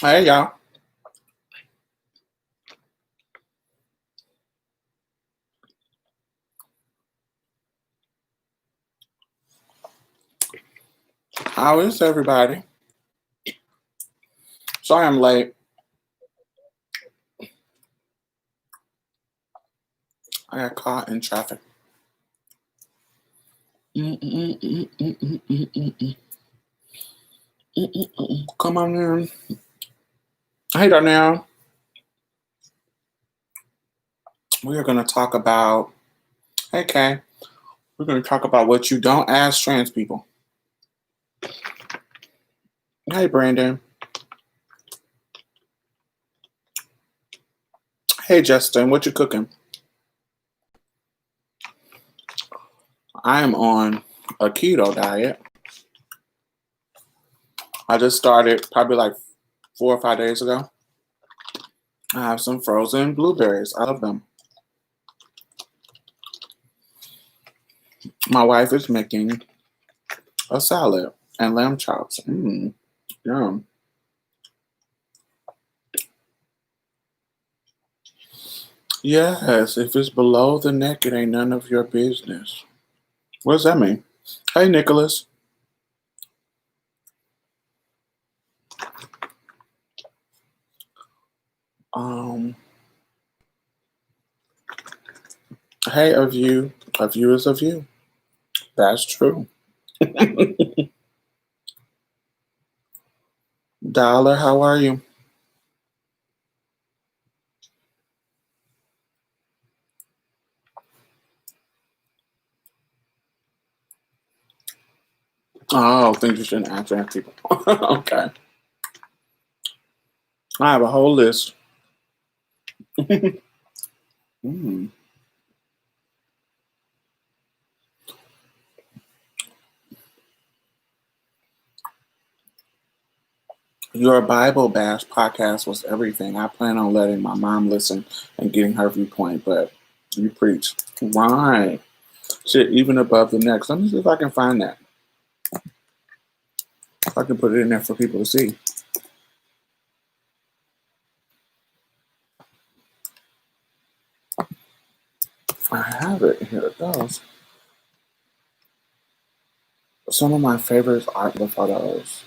Hey, y'all. How is everybody? Sorry I'm late. I got caught in traffic. Come on in. Hey, Darnell. We are going to talk about, hey, Kay. We're going to talk about what you don't ask trans people. Hey, Brandon. Hey, Justin. What you cooking? I am on a keto diet. I just started probably like 4 or 5 days ago. I have some frozen blueberries. I love them. My wife is making a salad and lamb chops. Yum. Yes, if it's below the neck, it ain't none of your business. What does that mean? Hey, Nicholas. Um, hey, a view is a view. That's true. Dollar, how are you? Oh, things you shouldn't ask trans people. Okay. I have a whole list. Mm. Your Bible Bash podcast was everything. I plan on letting my mom listen and getting her viewpoint, but you preach. Right. Shit, even above the neck. Let me see if I can find that. If I can put it in there for people to see. I have it. Here it goes. Some of my favorites are the photos.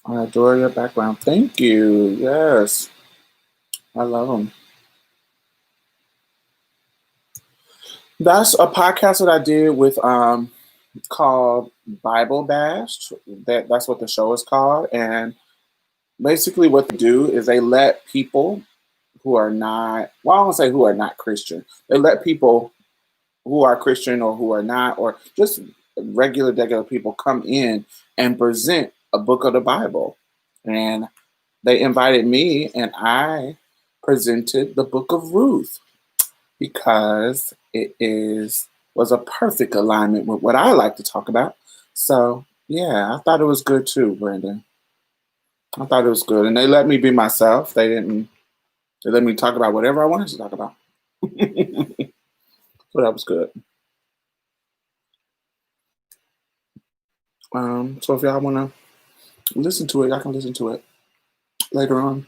I adore your background. Thank you. Yes. I love them. That's a podcast that I did with called Bible Bash. That's what the show is called. And basically what they do is they let people who are not, well, I won't say who are not Christian. They let people who are Christian or who are not, or just regular people come in and present a book of the Bible. And they invited me, and I presented the book of Ruth because it is was a perfect alignment with what I like to talk about. So yeah, I thought it was good too, Brandon. I thought it was good, and they let me be myself. They didn't. They let me talk about whatever I wanted to talk about. So that was good. So if y'all want to listen to it, y'all can listen to it later on.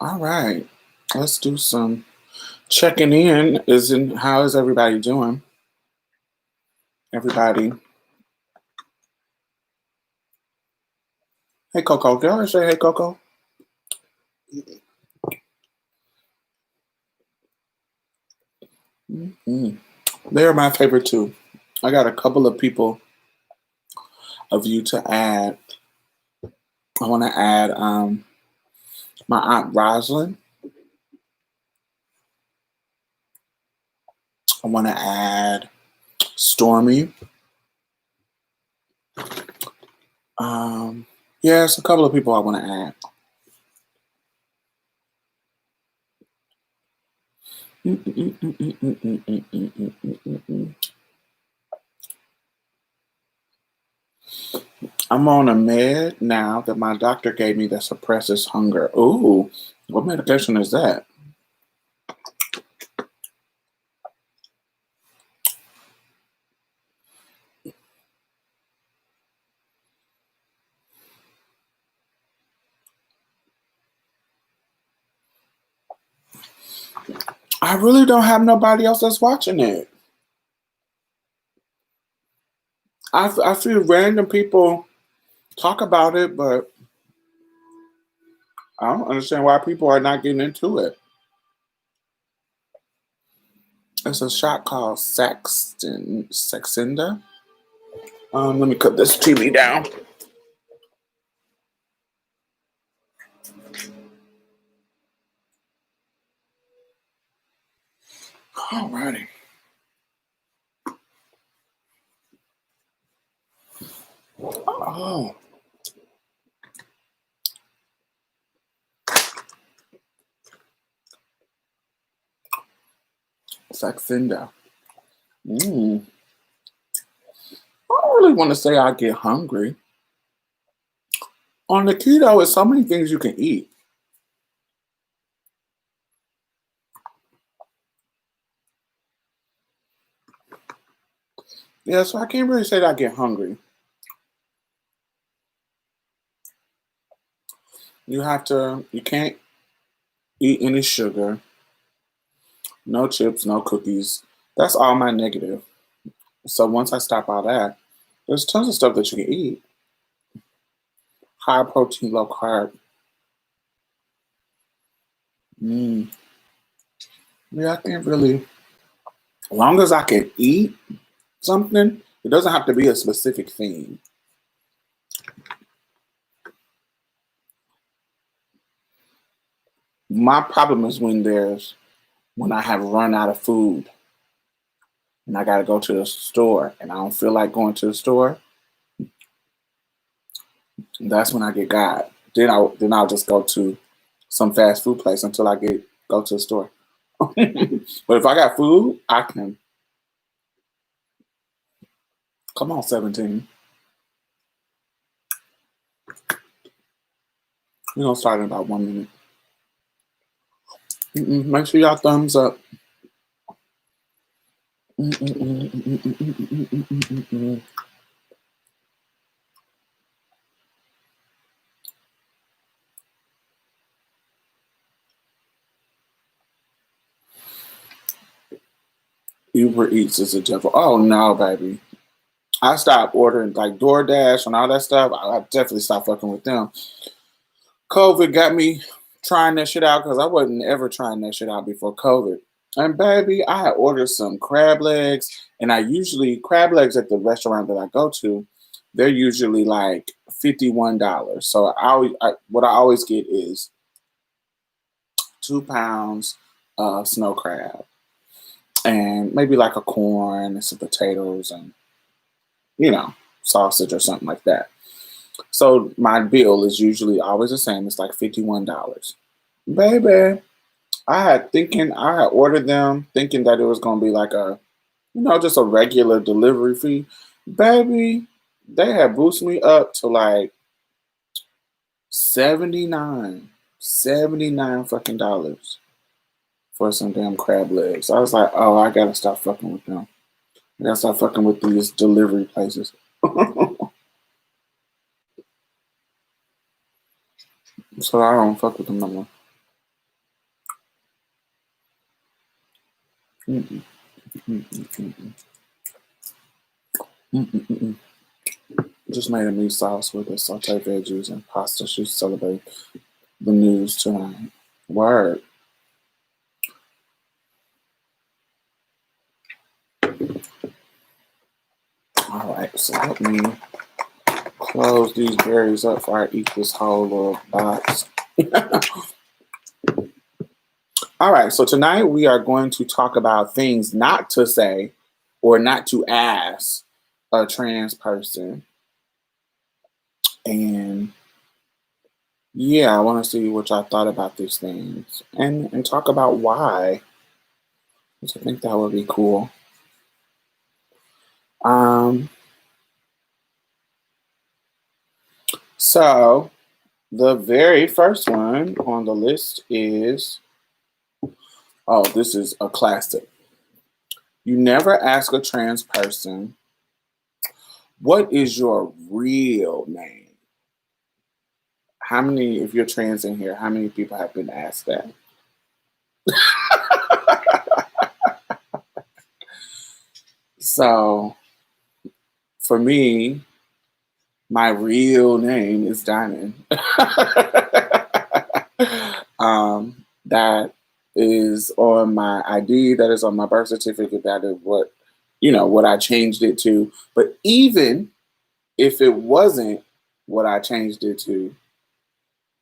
All right, let's do some checking in. How is everybody doing? Everybody. Hey Coco, did I already say hey Coco? Mm. They are my favorite too. I got a couple of people of you to add. I want to add my aunt Rosalind. I want to add Stormy. Yes, a couple of people I want to add. I'm on a med now that my doctor gave me that suppresses hunger. Ooh, what medication is that? I really don't have nobody else that's watching it. I feel random people talk about it, but I don't understand why people are not getting into it. It's a shot called Saxenda. Let me cut this TV down. Alrighty. Oh. Saxenda. I don't really want to say I get hungry. On the keto, it's so many things you can eat. Yeah, so I can't really say that I get hungry. You can't eat any sugar, no chips, no cookies. That's all my negative. So once I stop all that, there's tons of stuff that you can eat. High protein, low carb. Mm. Yeah, I can't really. As long as I can eat something, it doesn't have to be a specific thing. My problem is when I have run out of food and I got to go to the store and I don't feel like going to the store. That's when I get God. Then I'll just go to some fast food place until I go to the store. But if I got food, I can. Come on, 17. We're gonna start in about 1 minute. Make sure y'all thumbs up. Uber Eats is a devil. Oh no, baby. I stopped ordering like DoorDash and all that stuff. I definitely stopped fucking with them. COVID got me trying that shit out because I wasn't ever trying that shit out before COVID. And baby, I had ordered some crab legs, and crab legs at the restaurant that I go to, they're usually like $51. So what I always get is 2 pounds of snow crab and maybe like a corn and some potatoes and sausage or something like that. So my bill is usually always the same. It's like $51. Baby, I had ordered them thinking that it was gonna be like just a regular delivery fee. Baby, they had boosted me up to like 79 fucking dollars for some damn crab legs. I was like, oh, I gotta stop fucking with them. I gotta stop fucking with these delivery places. So I don't fuck with them no more. Mm-mm. Mm-mm. Mm-mm. Just made a meat sauce with the sauteed veggies and pasta. She celebrate the news tonight. Word. All right, so let me close these berries up before I eat this whole little box. All right, so tonight we are going to talk about things not to say or not to ask a trans person. And yeah, I want to see what y'all thought about these things and talk about why. I think that would be cool. So the very first one on the list is, this is a classic. You never ask a trans person, what is your real name? If you're trans in here, how many people have been asked that? So for me, my real name is Diamond. That is on my ID, that is on my birth certificate, that is what I changed it to. But even if it wasn't what I changed it to,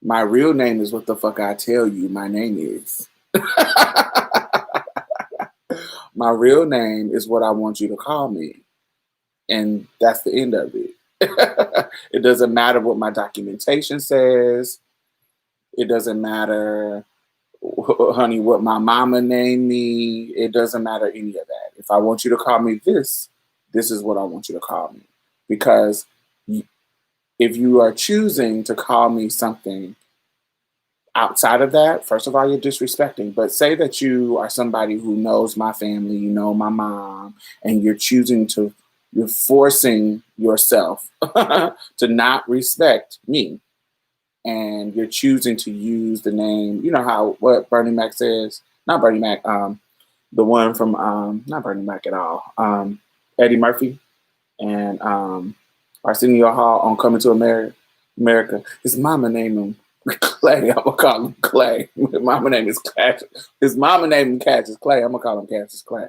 my real name is what the fuck I tell you my name is. My real name is what I want you to call me. And that's the end of it. It doesn't matter what my documentation says. It doesn't matter, honey, what my mama named me. It doesn't matter any of that. If I want you to call me this is what I want you to call me. Because if you are choosing to call me something outside of that, first of all, you're disrespecting. But say that you are somebody who knows my family, you know my mom, and you're forcing yourself to not respect me. And you're choosing to use the name, you know what Bernie Mac says? Not Bernie Mac, the one from, not Bernie Mac at all, Eddie Murphy and Arsenio Hall on Coming to America. His mama named him Clay. I'm gonna call him Clay. His mama name is Cassius. His mama named him Cassius Clay. I'm gonna call him Cassius Clay.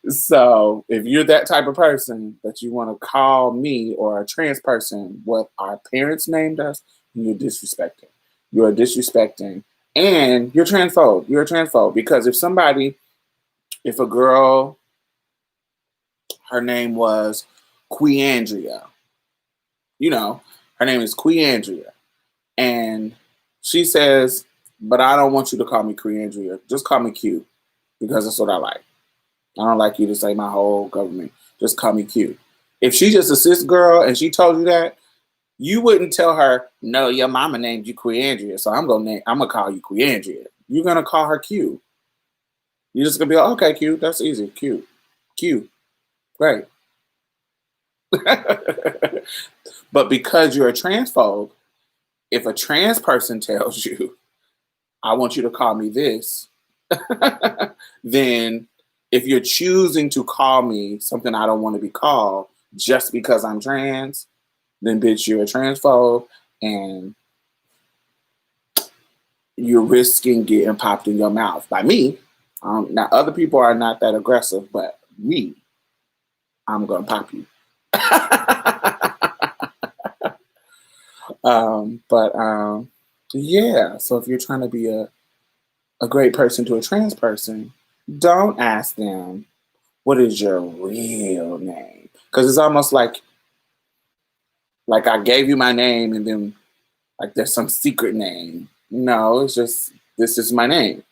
So if you're that type of person that you want to call me or a trans person what our parents named us, you're disrespecting. You're disrespecting. And you're transphobe. You're a transphobe. Because if a girl, her name was Queandria, her name is Queandria, and she says, but I don't want you to call me Queandria. Just call me Q, because that's what I like. I don't like you to say my whole government. Just call me Q. If she just a cis girl and she told you that, you wouldn't tell her, no, your mama named you Queandria, so I'm gonna call you Queandria. You're gonna call her Q. You're just gonna be like, okay, Q, that's easy. Q. Great. But because you're a transphobe, if a trans person tells you, I want you to call me this, then if you're choosing to call me something I don't want to be called just because I'm trans, then bitch, you're a transphobe and you're risking getting popped in your mouth by me. Now, other people are not that aggressive, but me, I'm going to pop you. Yeah, so if you're trying to be a great person to a trans person, don't ask them, what is your real name? Because it's almost like I gave you my name and then like there's some secret name. No, it's just, this is my name.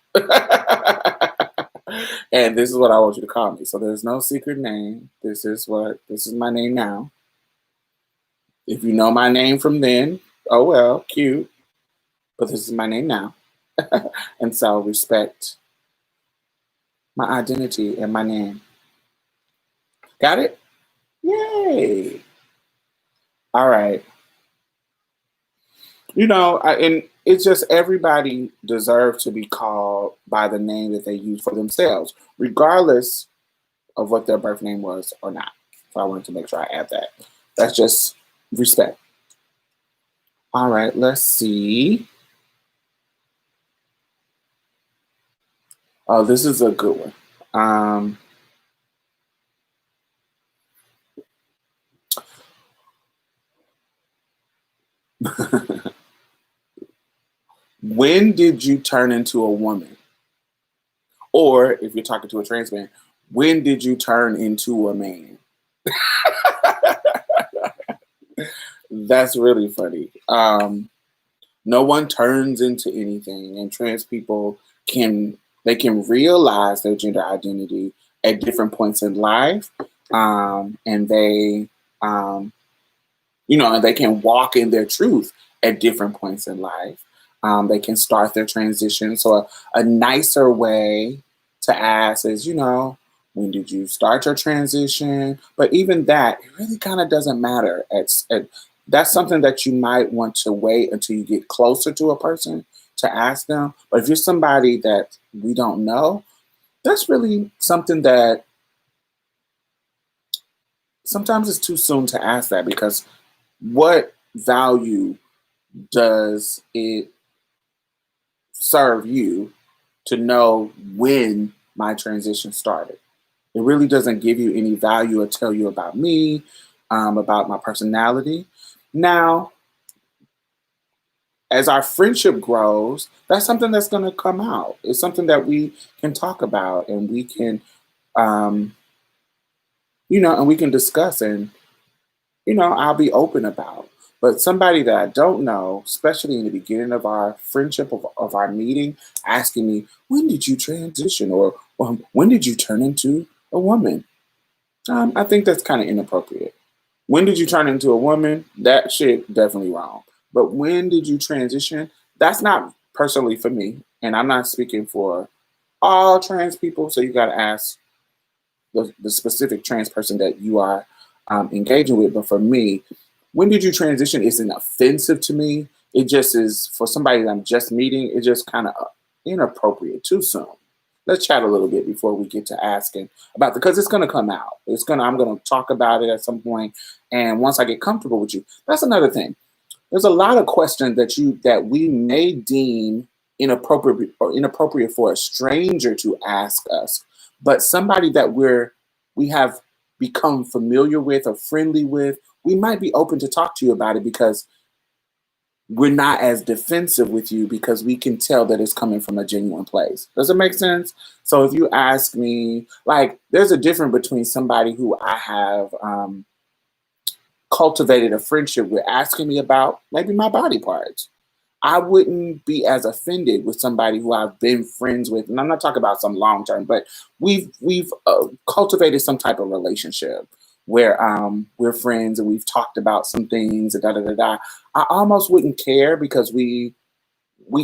And this is what I want you to call me. So there's no secret name. This is my name now. If you know my name from then, oh well, cute. But this is my name now. And so respect my identity and my name. Got it? Yay. All right. And it's just everybody deserves to be called by the name that they use for themselves, regardless of what their birth name was or not. So I wanted to make sure I add that. That's just respect. All right, let's see. Oh, this is a good one. When did you turn into a woman? Or if you're talking to a trans man, when did you turn into a man? That's really funny. No one turns into anything, and trans people can realize their gender identity at different points in life, and they and they can walk in their truth at different points in life. They can start their transition. So a nicer way to ask is, when did you start your transition? But even that, it really kind of doesn't matter. That's something that you might want to wait until you get closer to a person to ask them. But if you're somebody that we don't know, that's really something that sometimes it's too soon to ask that, because what value does it serve you to know when my transition started? It really doesn't give you any value or tell you about me, about my personality. Now, as our friendship grows, that's something that's going to come out. It's something that we can talk about, and we can, um, and we can discuss, and I'll be open about. But somebody that I don't know, especially in the beginning of our friendship, of our meeting, asking me, when did you transition, or when did you turn into a woman? I think that's kind of inappropriate. When did you turn into a woman? That shit definitely wrong. But when did you transition? That's not personally for me. And I'm not speaking for all trans people. So you got to ask the specific trans person that you are engaging with. But for me, when did you transition isn't offensive to me. It just is, for somebody that I'm just meeting, it's just kind of inappropriate, too soon. Let's chat a little bit before we get to asking about because it's gonna come out. I'm gonna talk about it at some point, and once I get comfortable with you, that's another thing. There's a lot of questions that we may deem inappropriate for a stranger to ask us, but somebody that we have become familiar with or friendly with, we might be open to talk to you about it because we're not as defensive with you, because we can tell that it's coming from a genuine place. Does it make sense? So if you ask me, like, there's a difference between somebody who I have cultivated a friendship with asking me about maybe my body parts. I wouldn't be as offended with somebody who I've been friends with, and I'm not talking about some long term, but we've cultivated some type of relationship where we're friends and we've talked about some things and da da da da. I almost wouldn't care because we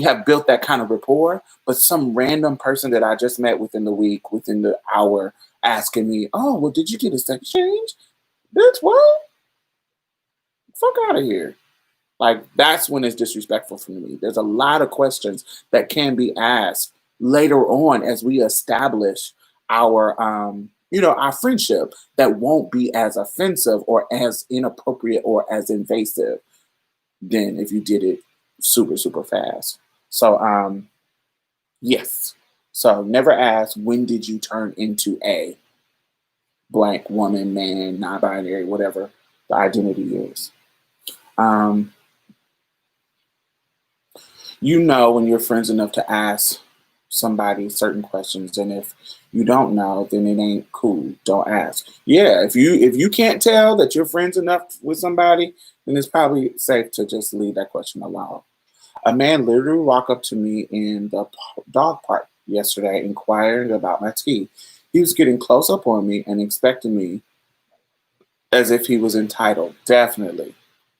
have built that kind of rapport. But some random person that I just met within the week, within the hour, asking me, "Oh, well, did you get a sex change? Bitch, what? Fuck out of here." Like, that's when it's disrespectful for me. There's a lot of questions that can be asked later on as we establish our friendship, that won't be as offensive or as inappropriate or as invasive than if you did it super, super fast. So, yes. So never ask, when did you turn into a blank woman, man, non-binary, whatever the identity is. Um, when you're friends enough to ask somebody certain questions, and if you don't know, then it ain't cool. Don't ask. Yeah, if you can't tell that you're friends enough with somebody, then it's probably safe to just leave that question alone. A man literally walked up to me in the dog park yesterday, inquiring about my teeth. He was getting close up on me and expecting me as if he was entitled. Definitely.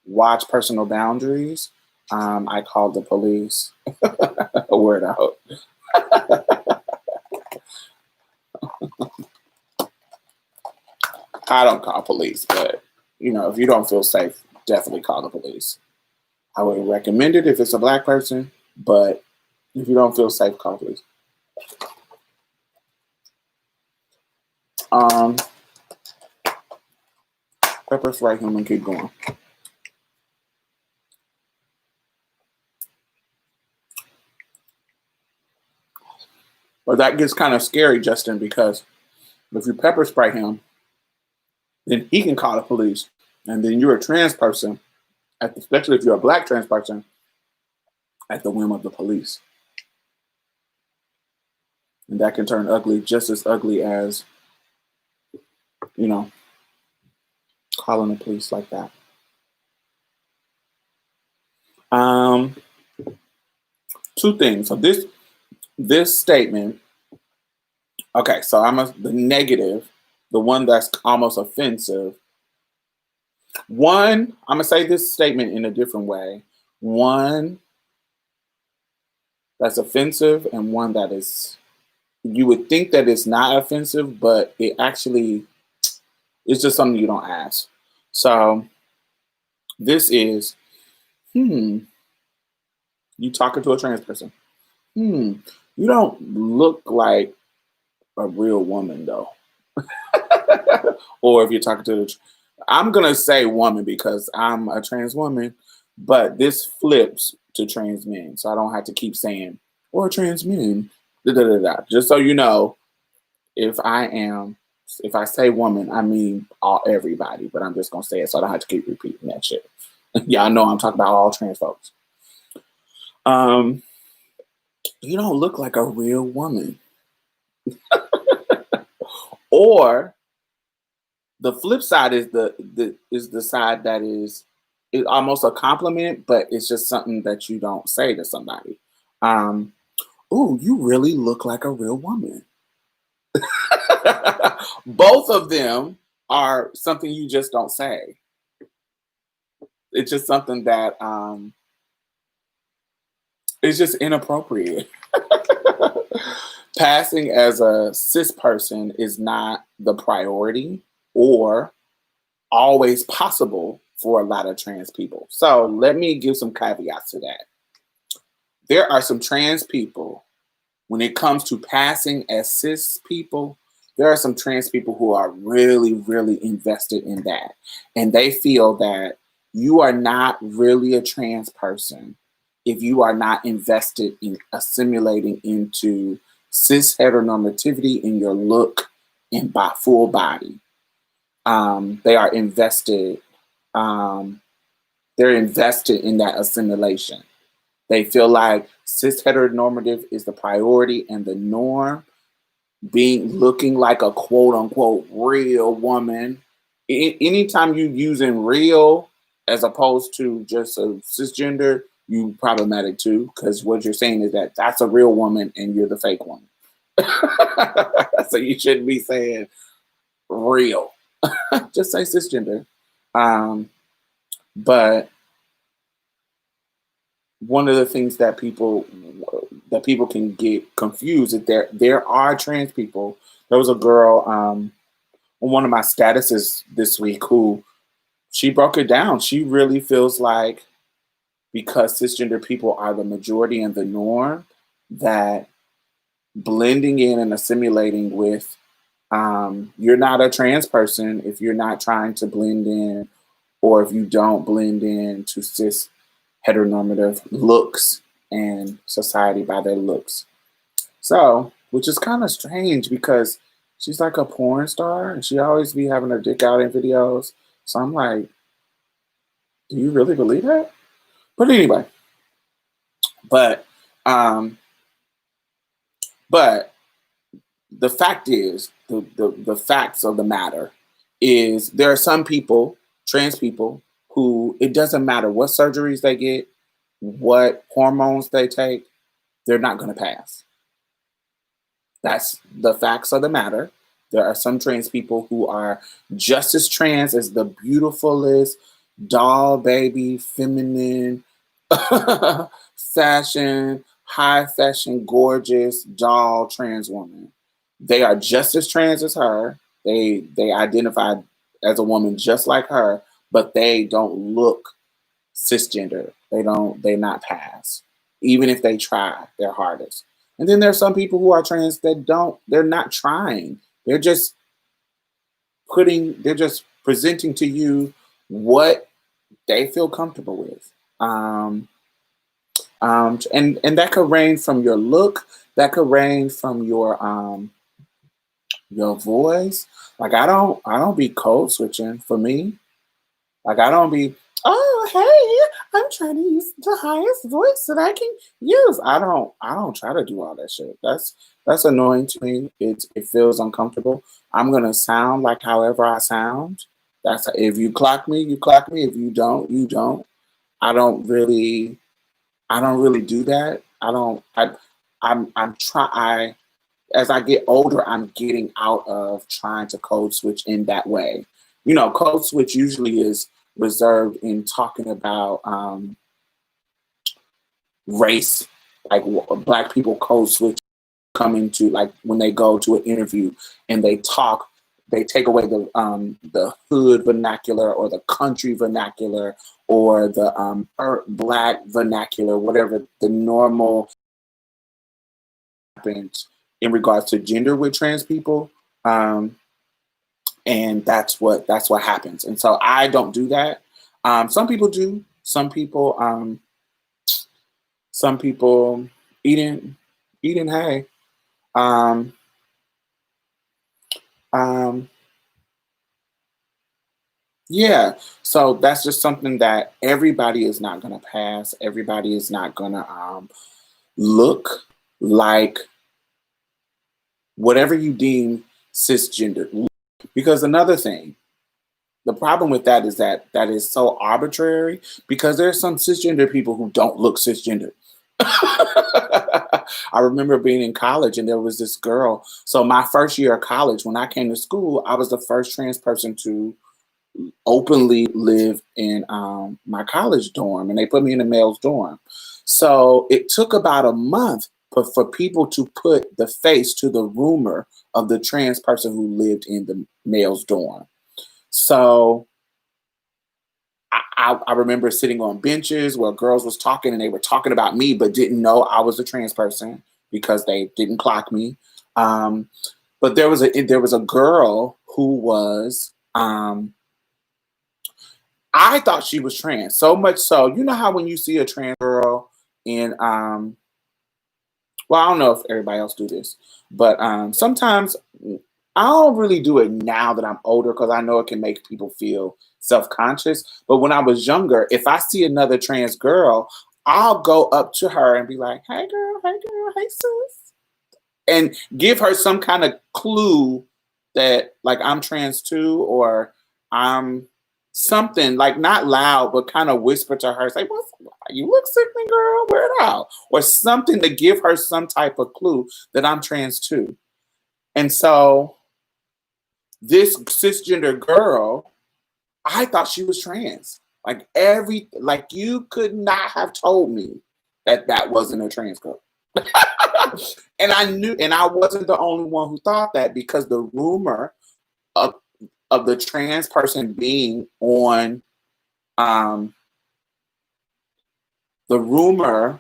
Watch personal boundaries. I called the police. A word out. I don't call police, but if you don't feel safe, definitely call the police. I would recommend it if it's a black person, but if you don't feel safe, call police. Um, pepper spray him and keep going. But that gets kind of scary, Justin, because if you pepper spray him, then he can call the police, and then you're a trans person, especially if you're a black trans person, at the whim of the police. And that can turn ugly, just as ugly as, calling the police like that. Um, Two things. So this statement. Okay, so the negative, the one that's almost offensive. One, I'm gonna say this statement in a different way. One that's offensive, and one that is, you would think that it's not offensive, but it actually is just something you don't ask. So this is, you talking to a trans person. You don't look like a real woman though. Or if you're talking to I'm gonna say woman because I'm a trans woman, but this flips to trans men, so I don't have to keep saying or trans men. Da, da, da, da. Just so you know, if if I say woman, I mean everybody, but I'm just gonna say it so I don't have to keep repeating that shit. Y'all know I'm talking about all trans folks. Um, you don't look like a real woman. Or the flip side is the side that is almost a compliment, but it's just something that you don't say to somebody. Um, oh, you really look like a real woman. Both of them are something you just don't say. It's just something that is just inappropriate. Passing as a cis person is not the priority or always possible for a lot of trans people. So let me give some caveats to that. There are some trans people, when it comes to passing as cis people, there are some trans people who are really, really invested in that. And they feel that you are not really a trans person if you are not invested in assimilating into cis heteronormativity in your look and by full body. They are invested. They're invested in that assimilation. They feel like cis heteronormative is the priority and the norm. Looking like a quote unquote real woman. Anytime you using real as opposed to just a cisgender, you problematic too, because what you're saying is that that's a real woman and you're the fake one. So you shouldn't be saying real. Just say cisgender. But one of the things that people can get confused is there are trans people. There was a girl on one of my statuses this week who she broke it down. She really feels like because cisgender people are the majority and the norm, that blending in and assimilating with you're not a trans person if you're not trying to blend in, or if you don't blend in to cis heteronormative looks and society by their looks. So, which is kind of strange because she's like a porn star and she always be having her dick out in videos. So I'm like, do you really believe that? But anyway, but um, but the fact is, the facts of the matter is there are some people, trans people, who it doesn't matter what surgeries they get, what hormones they take, they're not going to pass. That's the facts of the matter. There are some trans people who are just as trans as the beautifulest doll baby, feminine, fashion, high fashion, gorgeous doll trans woman. They are just as trans as her. They identify as a woman just like her, but they don't look cisgender. They not pass. Even if they try their hardest. And then there's some people who are trans that they're not trying. They're just presenting to you what they feel comfortable with. And that could range from your look, that could range from your voice. Like I don't be code switching for me. Like I don't be, oh hey, I'm trying to use the highest voice that I can use. I don't try to do all that shit. That's annoying to me. It feels uncomfortable. I'm gonna sound like however I sound. If you clock me, you clock me. If you don't, you don't. I don't really do that. As I get older, I'm getting out of trying to code switch in that way. You know, code switch usually is reserved in talking about race, like Black people code switch coming to, like when they go to an interview and they take away the hood vernacular or the country vernacular or the Black vernacular, whatever the normal happens in regards to gender with trans people. And that's what happens. And so I don't do that. Some people do. Some people eating hay. Um, um, yeah. So that's just something that everybody is not gonna pass. Everybody is not gonna look like whatever you deem cisgender. Because another thing, the problem with that is that is so arbitrary because there's some cisgender people who don't look cisgender. I remember being in college and there was this girl. So my first year of college, when I came to school, I was the first trans person to openly live in my college dorm, and they put me in the male's dorm. So it took about a month for people to put the face to the rumor of the trans person who lived in the male's dorm. So I remember sitting on benches where girls was talking and they were talking about me, but didn't know I was a trans person because they didn't clock me. Um, but there was a girl who was I thought she was trans, so much so. You know how when you see a trans girl in well, I don't know if everybody else do this, but sometimes I don't really do it now that I'm older because I know it can make people feel self-conscious. But when I was younger, if I see another trans girl, I'll go up to her and be like, hey girl, hey sis, and give her some kind of clue that like I'm trans too, or I'm something like not loud, but kind of whisper to her, say, "What's you look sickening, girl? Wear it out," or something to give her some type of clue that I'm trans too. And so this cisgender girl, I thought she was trans. Like you could not have told me that that wasn't a trans girl. And I knew, and I wasn't the only one who thought that because the rumor of of the trans person being on um the rumor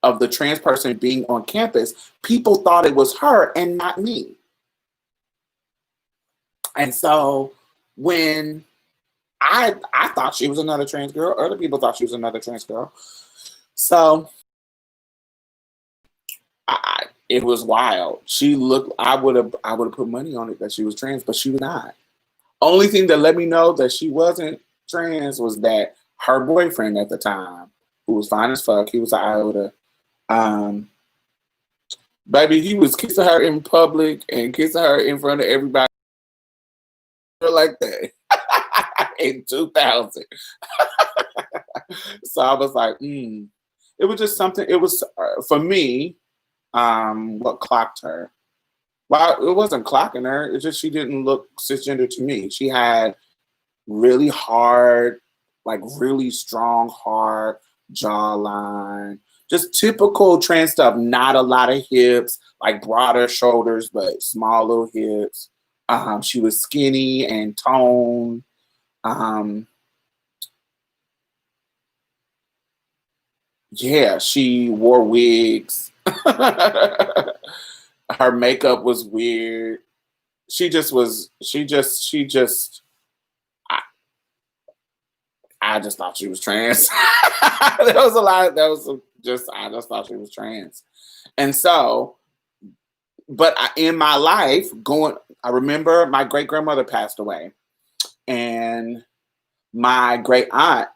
of the trans person being on campus, people thought it was her and not me. And so when I thought she was another trans girl, other people thought she was another trans girl. So it was wild. She looked. I would have put money on it that she was trans, but she was not. Only thing that let me know that she wasn't trans was that her boyfriend at the time, who was fine as fuck, he was an iota. Um, Baby, he was kissing her in public and kissing her in front of everybody like that in 2000. So I was like, it was just something. It was for me. What clocked her? Well, it wasn't clocking her. It's just she didn't look cisgender to me. She had really hard, like really strong, hard jawline. Just typical trans stuff. Not a lot of hips, like broader shoulders, but small little hips. She was skinny and toned. Um, yeah, she wore wigs. Her makeup was weird. She just was. She just. I, I just thought she was trans. There was a lot. That was just. I just thought she was trans, and so. But in my life, I remember my great grandmother passed away, and my great aunt,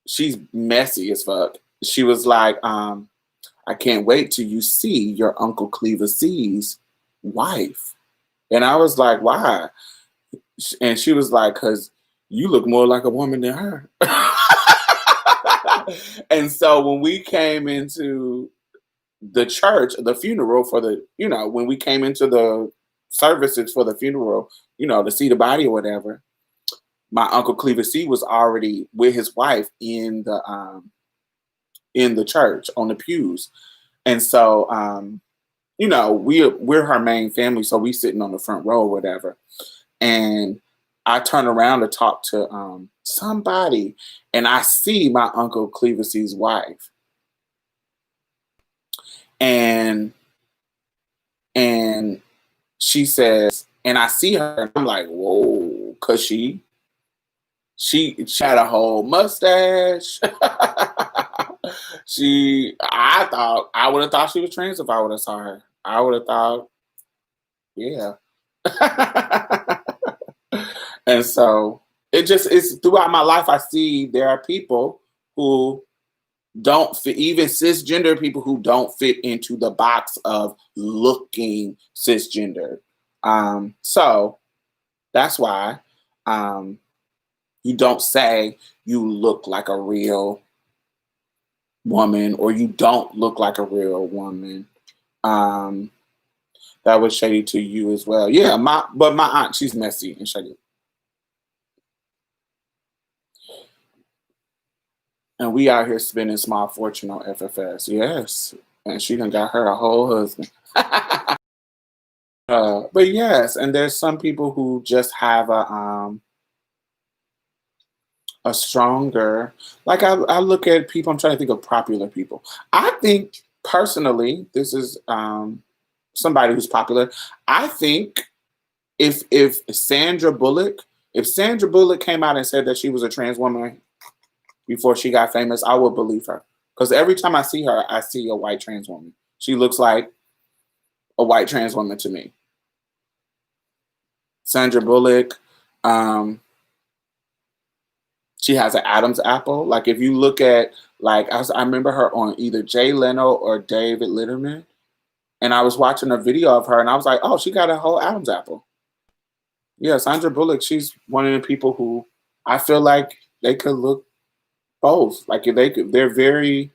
she's messy as fuck. She was like, I can't wait till you see your Uncle Cleaver C's wife. And I was like, why? And she was like, because you look more like a woman than her. And so when we came into the church, the funeral for when we came into the services for the funeral, to see the body or whatever, my Uncle Cleaver C was already with his wife in the church on the pews. And so we're her main family, so we sitting on the front row or whatever. And I turn around to talk to somebody, and I see my Uncle Cleaver C's wife. And And she says, and I see her, and I'm like, whoa, cause she had a whole mustache. I would have thought she was trans if I would have saw her. I would have thought, yeah. And so it just is throughout my life. I see there are people who don't fit, even cisgender people who don't fit into the box of looking cisgender. So that's why um, you don't say you look like a real woman or you don't look like a real woman. Um, that was shady to you as well. Yeah, but my aunt, she's messy and shady. And we out here spending small fortune on FFS. Yes. And she done got her a whole husband. But yes, and there's some people who just have a stronger, like I look at people, I'm trying to think of popular people. I think personally, this is somebody who's popular. I think if Sandra Bullock came out and said that she was a trans woman before she got famous, I would believe her. Because every time I see her, I see a white trans woman. She looks like a white trans woman to me. Sandra Bullock, she has an Adam's apple. Like if you look at, like I remember her on either Jay Leno or David Letterman, and I was watching a video of her, and I was like, oh, she got a whole Adam's apple. Yeah, Sandra Bullock, she's one of the people who I feel like they could look both. Like if they could, they're very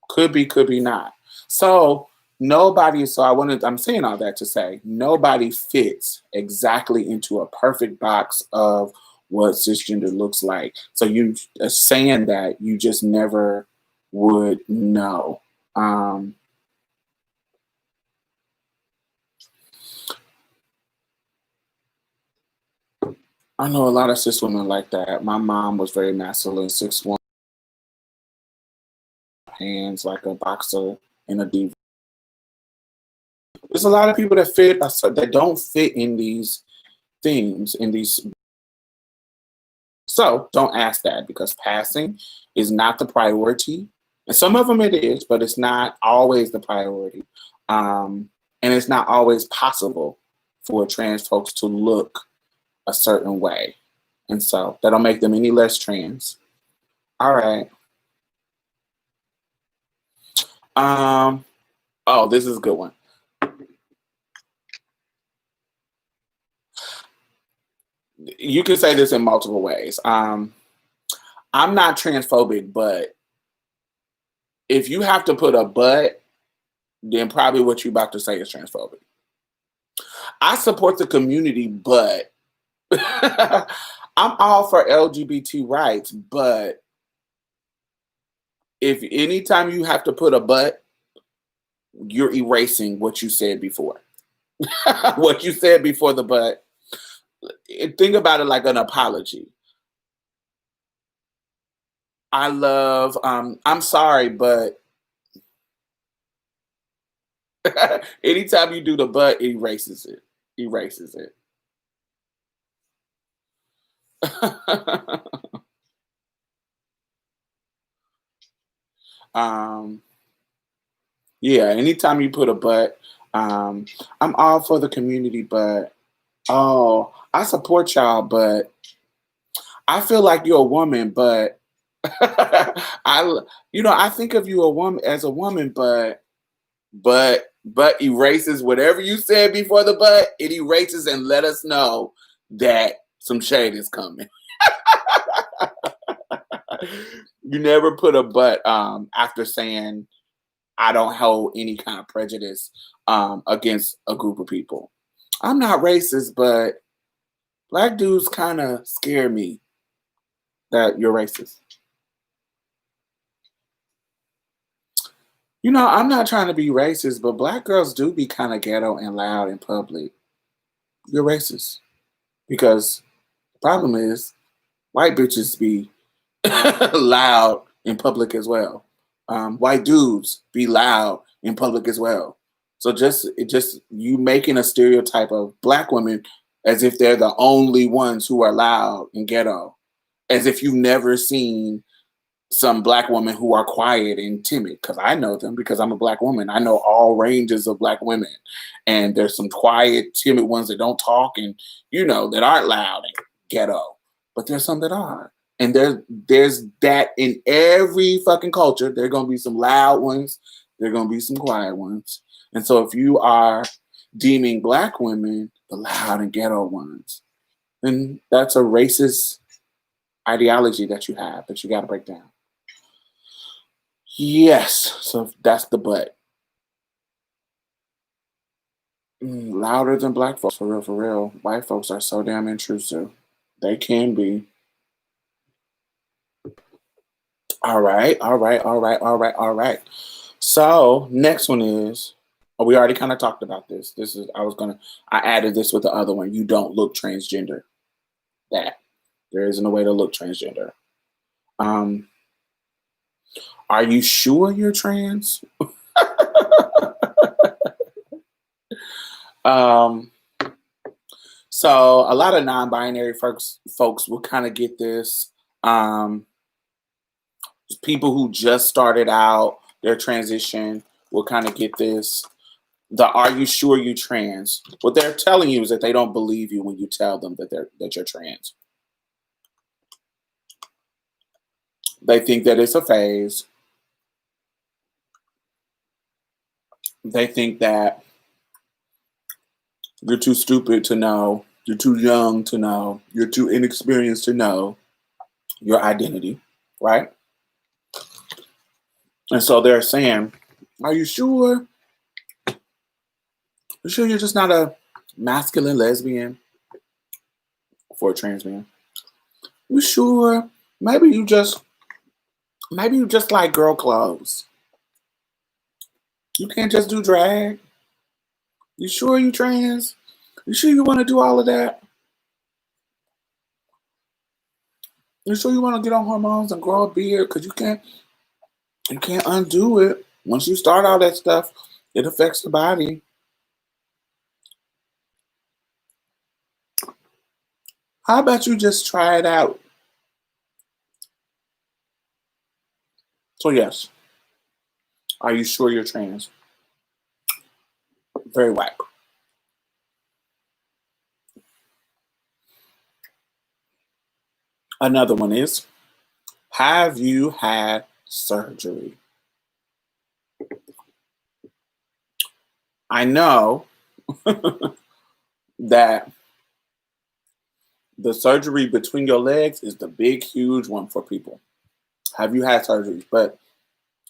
could be not. So nobody. So I'm saying all that to say nobody fits exactly into a perfect box of what cisgender looks like. So you saying that you just never would know. I know a lot of cis women like that. My mom was very masculine, 6'1", hands like a boxer and a diva. There's a lot of people that that don't fit in these things, in these. So don't ask that because passing is not the priority. And some of them it is, but it's not always the priority. And it's not always possible for trans folks to look a certain way. And so that don't make them any less trans. All right. Oh, this is a good one. You can say this in multiple ways. I'm not transphobic, but if you have to put a but, then probably what you're about to say is transphobic. I support the community, but I'm all for LGBT rights. But if anytime you have to put a but, you're erasing what you said before. What you said before the but. Think about it like an apology. I'm sorry, but anytime you do the but, it erases it. Erases it. um, yeah, anytime you put a but, I'm all for the community, but oh, I support y'all, but I feel like you're a woman, but I think of you a woman as a woman, but erases whatever you said before the but, it erases and let us know that some shade is coming. You never put a but after saying I don't hold any kind of prejudice against a group of people. I'm not racist, but black dudes kind of scare me that you're racist. I'm not trying to be racist, but black girls do be kind of ghetto and loud in public. You're racist. Because the problem is white bitches be loud in public as well. White dudes be loud in public as well. So just you making a stereotype of black women as if they're the only ones who are loud and ghetto, as if you've never seen some black women who are quiet and timid, because I know them because I'm a black woman. I know all ranges of black women. And there's some quiet, timid ones that don't talk and, that aren't loud and ghetto. But there's some that are. And there's that in every fucking culture. There are going to be some loud ones. There are going to be some quiet ones. And so if you are deeming black women the loud and ghetto ones, then that's a racist ideology that you have that you got to break down. Yes, so that's the but. Louder than black folks, for real, for real. White folks are so damn intrusive. They can be. All right, all right, all right, all right, all right. So next one is, we already kind of talked about this. I added this with the other one. You don't look transgender. That there isn't a way to look transgender. Are you sure you're trans? So a lot of non-binary folks will kind of get this. People who just started out their transition will kind of get this. Are you sure you trans? What they're telling you is that they don't believe you when you tell them that you're trans. They think that it's a phase. They think that you're too stupid to know. You're too young to know. You're too inexperienced to know your identity, right? And so they're saying, are you sure? You sure you're just not a masculine lesbian for a trans man? You sure? Maybe you just like girl clothes. You can't just do drag. You sure you trans? You sure you want to do all of that? You sure you want to get on hormones and grow a beard? Because you can't undo it. Once you start all that stuff, it affects the body. How about you just try it out? So yes, are you sure you're trans? Very whack. Another one is, have you had surgery? I know that the surgery between your legs is the big, huge one for people. Have you had surgery? But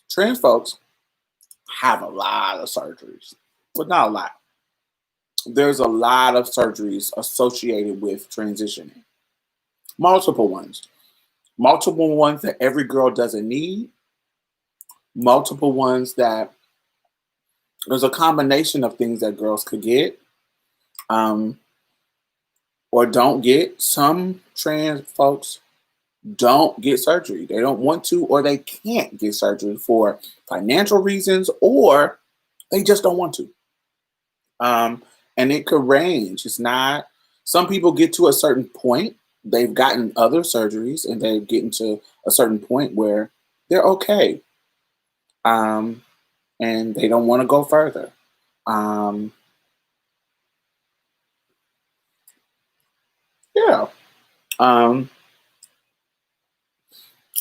trans folks have a lot of surgeries, but not a lot. There's a lot of surgeries associated with transitioning. Multiple ones. Multiple ones that every girl doesn't need. Multiple ones that there's a combination of things that girls could get or don't get. Some trans folks don't get surgery. They don't want to, or they can't get surgery for financial reasons, or they just don't want to. And it could range. It's not, some people get to a certain point. They've gotten other surgeries and they get into a certain point where they're okay. And they don't want to go further. Yeah.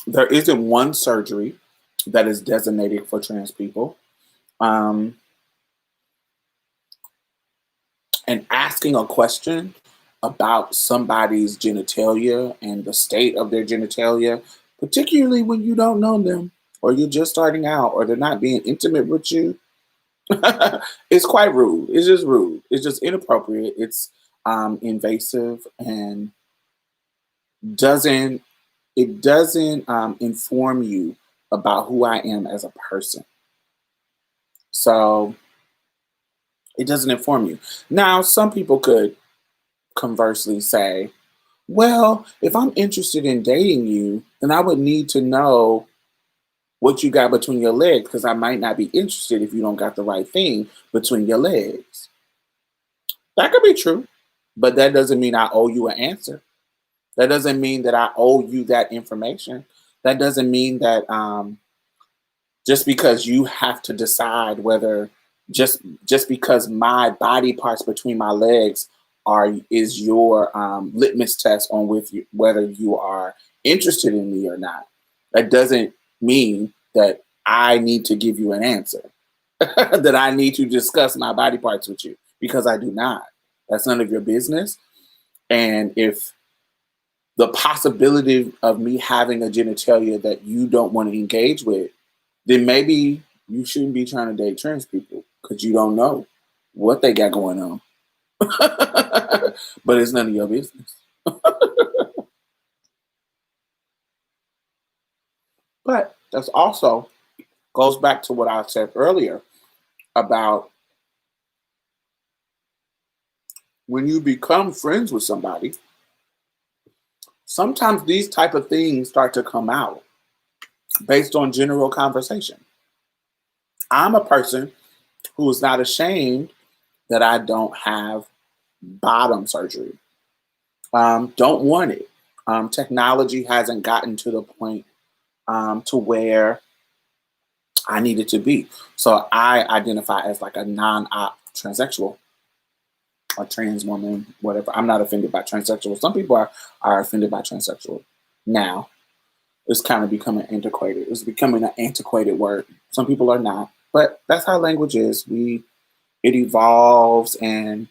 There isn't one surgery that is designated for trans people. And asking a question about somebody's genitalia and the state of their genitalia, particularly when you don't know them or you're just starting out or they're not being intimate with you, it's quite rude. It's just rude. It's just inappropriate. It's invasive and doesn't inform you about who I am as a person. So it doesn't inform you. Now, some people could conversely say, well, if I'm interested in dating you, then I would need to know what you got between your legs, because I might not be interested if you don't got the right thing between your legs. That could be true, but that doesn't mean I owe you an answer. That doesn't mean that I owe you that information. That doesn't mean that just because you have to decide whether just because my body parts between my legs is your litmus test on whether you are interested in me or not. That doesn't mean that I need to give you an answer. That I need to discuss my body parts with you, because I do not. That's none of your business. And if the possibility of me having a genitalia that you don't want to engage with, then maybe you shouldn't be trying to date trans people, because you don't know what they got going on. But it's none of your business. But that's also goes back to what I said earlier about when you become friends with somebody, sometimes these type of things start to come out based on general conversation. I'm a person who is not ashamed that I don't have bottom surgery. Don't want it. Technology hasn't gotten to the point to where I need it to be. So I identify as like a non-op transsexual, a trans woman, whatever. I'm not offended by transsexual. Some people are offended by transsexual now. It's kind of becoming antiquated. It's becoming an antiquated word. Some people are not, but that's how language is. It evolves, and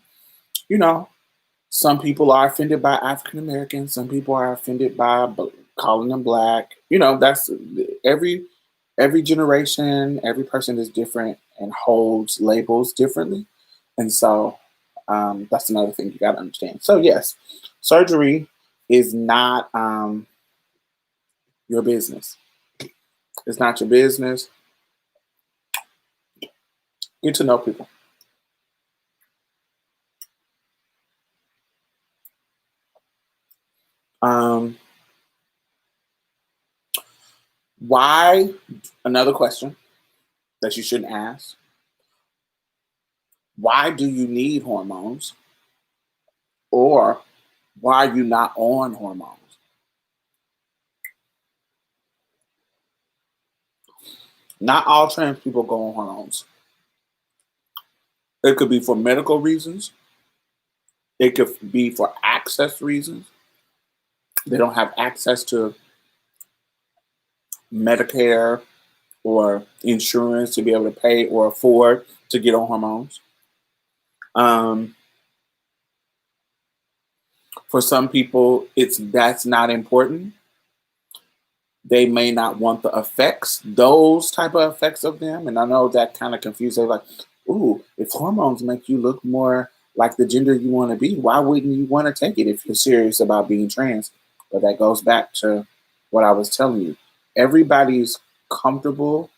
you know, some people are offended by African Americans. Some people are offended by calling them black. That's every generation, every person is different and holds labels differently, and so that's another thing you got to understand. So yes, surgery is not your business. It's not your business. Get to know people. Um, why? Another question that you shouldn't ask. Why do you need hormones? Or why are you not on hormones? Not all trans people go on hormones. It could be for medical reasons. It could be for access reasons. They don't have access to Medicare or insurance to be able to pay or afford to get on hormones. Um, for some people, that's not important. They may not want the effects, those type of effects of them. And I know that kind of confuses. They're like, ooh, if hormones make you look more like the gender you want to be, why wouldn't you want to take it if you're serious about being trans? But that goes back to what I was telling you. Everybody's comfortability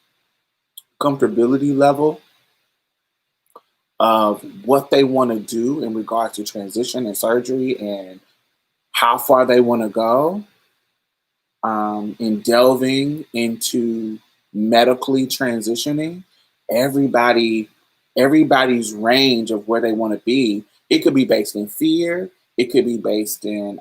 level of what they want to do in regards to transition and surgery and how far they want to go in delving into medically transitioning. Everybody's range of where they want to be. It could be based in fear. It could be based in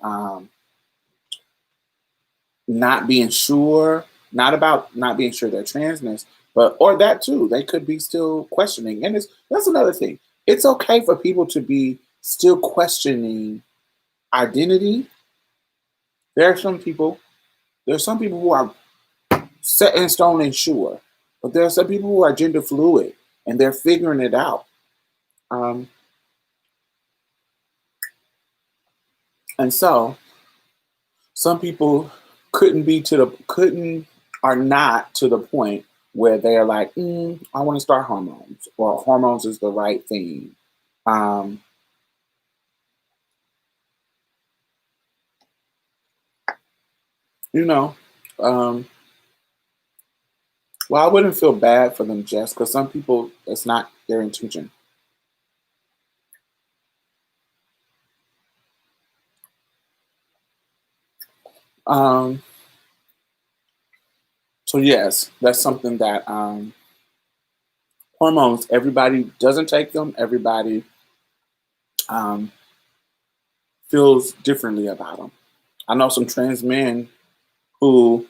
not being sure, not about not being sure they're transness, but or that too. They could be still questioning, and that's another thing. It's okay for people to be still questioning identity. There are some people. There are some people who are set in stone and sure. But there are some people who are gender fluid and they're figuring it out. Um, and so some people are not to the point where they're like, I want to start hormones, or hormones is the right thing. Um, you know, um, well, I wouldn't feel bad for them, Jess, because some people, it's not their intention. Um, So yes, that's something that hormones. Everybody doesn't take them. Everybody um, feels differently about them. I know some trans men who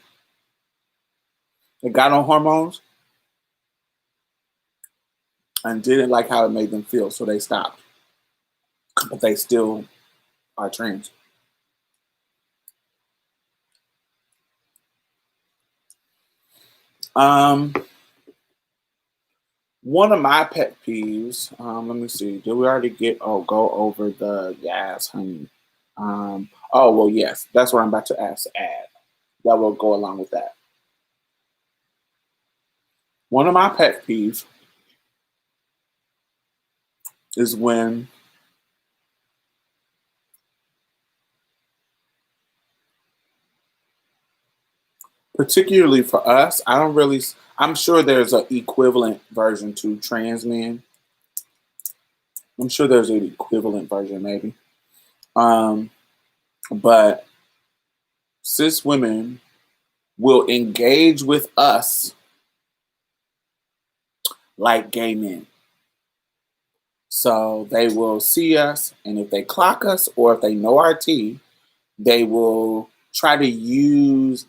they got on hormones and didn't like how it made them feel, so they stopped. But they still are trans. Um, One of my pet peeves. Let me see. Did we already go over the yes, honey? Oh well, yes. That's what I'm about to add. That will go along with that. One of my pet peeves is when, particularly for us, I don't really. I'm sure there's an equivalent version to trans men. I'm sure there's an equivalent version, maybe. Um, but cis women will engage with us like gay men. So they will see us, and if they clock us or if they know our tea, they will try to use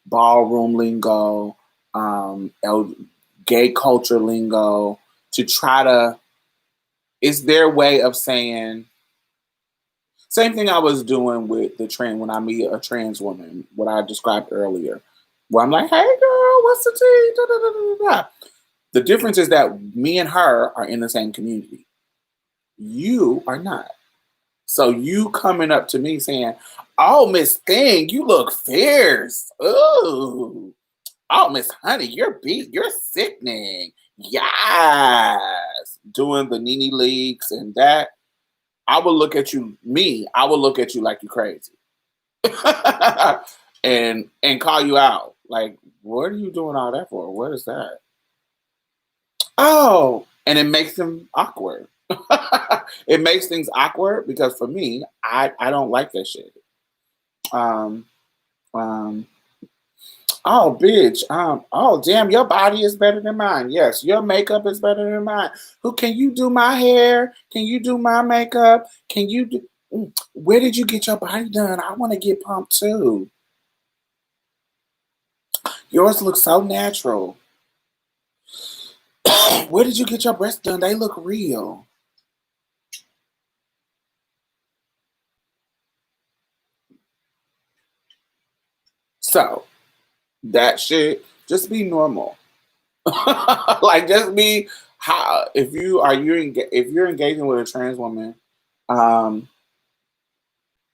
ballroom lingo, gay culture lingo to try to. It's their way of saying same thing I was doing with the trans when I meet a trans woman, what I described earlier, where I'm like, "Hey, girl, what's the tea?" Da, da, da, da, da. The difference is that me and her are in the same community. You are not. So you coming up to me saying, "Oh, Miss Thing, you look fierce. Ooh. Oh, Miss Honey, you're sickening. Yes." Doing the Nene leaks and that. I will look at you, I will look at you like you're crazy. and call you out. Like, what are you doing all that for? What is that? Oh, and it makes them awkward. It makes things awkward because for me, I don't like that shit. Um, um, oh, bitch. Oh, damn, your body is better than mine. Yes, your makeup is better than mine. Who can you do my hair? Can you do my makeup? Can you do? Where did you get your body done? I want to get pumped too. Yours looks so natural. Where did you get your breasts done? They look real. So that shit, just be normal. Like just be how if you're engaging with a trans woman, um,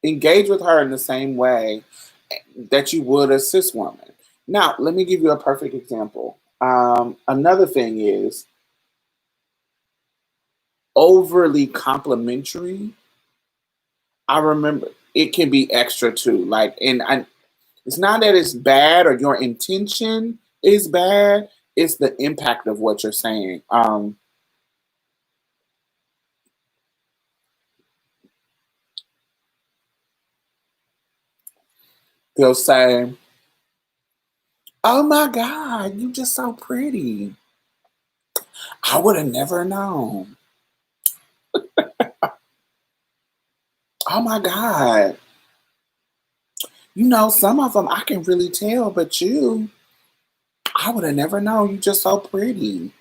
engage with her in the same way that you would a cis woman. Now, let me give you a perfect example. Another thing is overly complimentary. I remember it can be extra too. It's not that it's bad or your intention is bad. It's the impact of what you're saying. They'll say, "Oh my God, you just so pretty. I would have never known. Oh my God. You know, some of them I can really tell, but you, I would have never known. You just so pretty."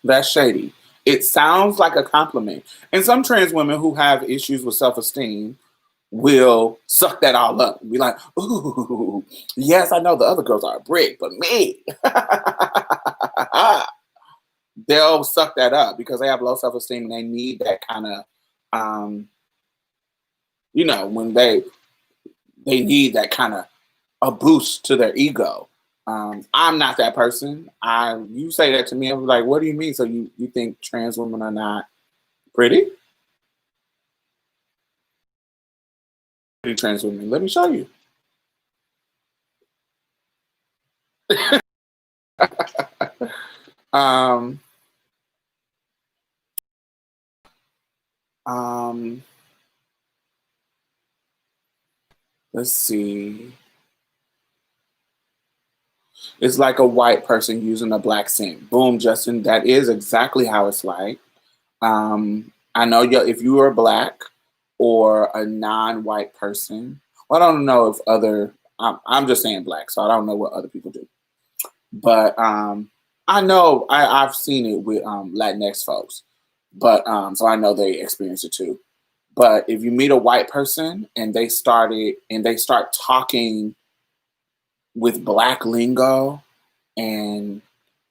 That's shady. It sounds like a compliment. And some trans women who have issues with self esteem will suck that all up and be like, "Ooh, yes, I know the other girls are a brick, but me." They'll suck that up because they have low self esteem and they need that kind of, um, when they need that kind of a boost to their ego. I'm not that person. You say that to me, I'm like, what do you mean? So you think trans women are not pretty? Pretty trans women. Let me show you. Um, um, Let's see. It's like a white person using a black scent. Boom, Justin. That is exactly how it's like. I know if you are black or a non-white person. Well, I don't know if other. I'm just saying black, so I don't know what other people do. But I know I've seen it with Latinx folks, but so I know they experience it too. But if you meet a white person and they start talking with black lingo, and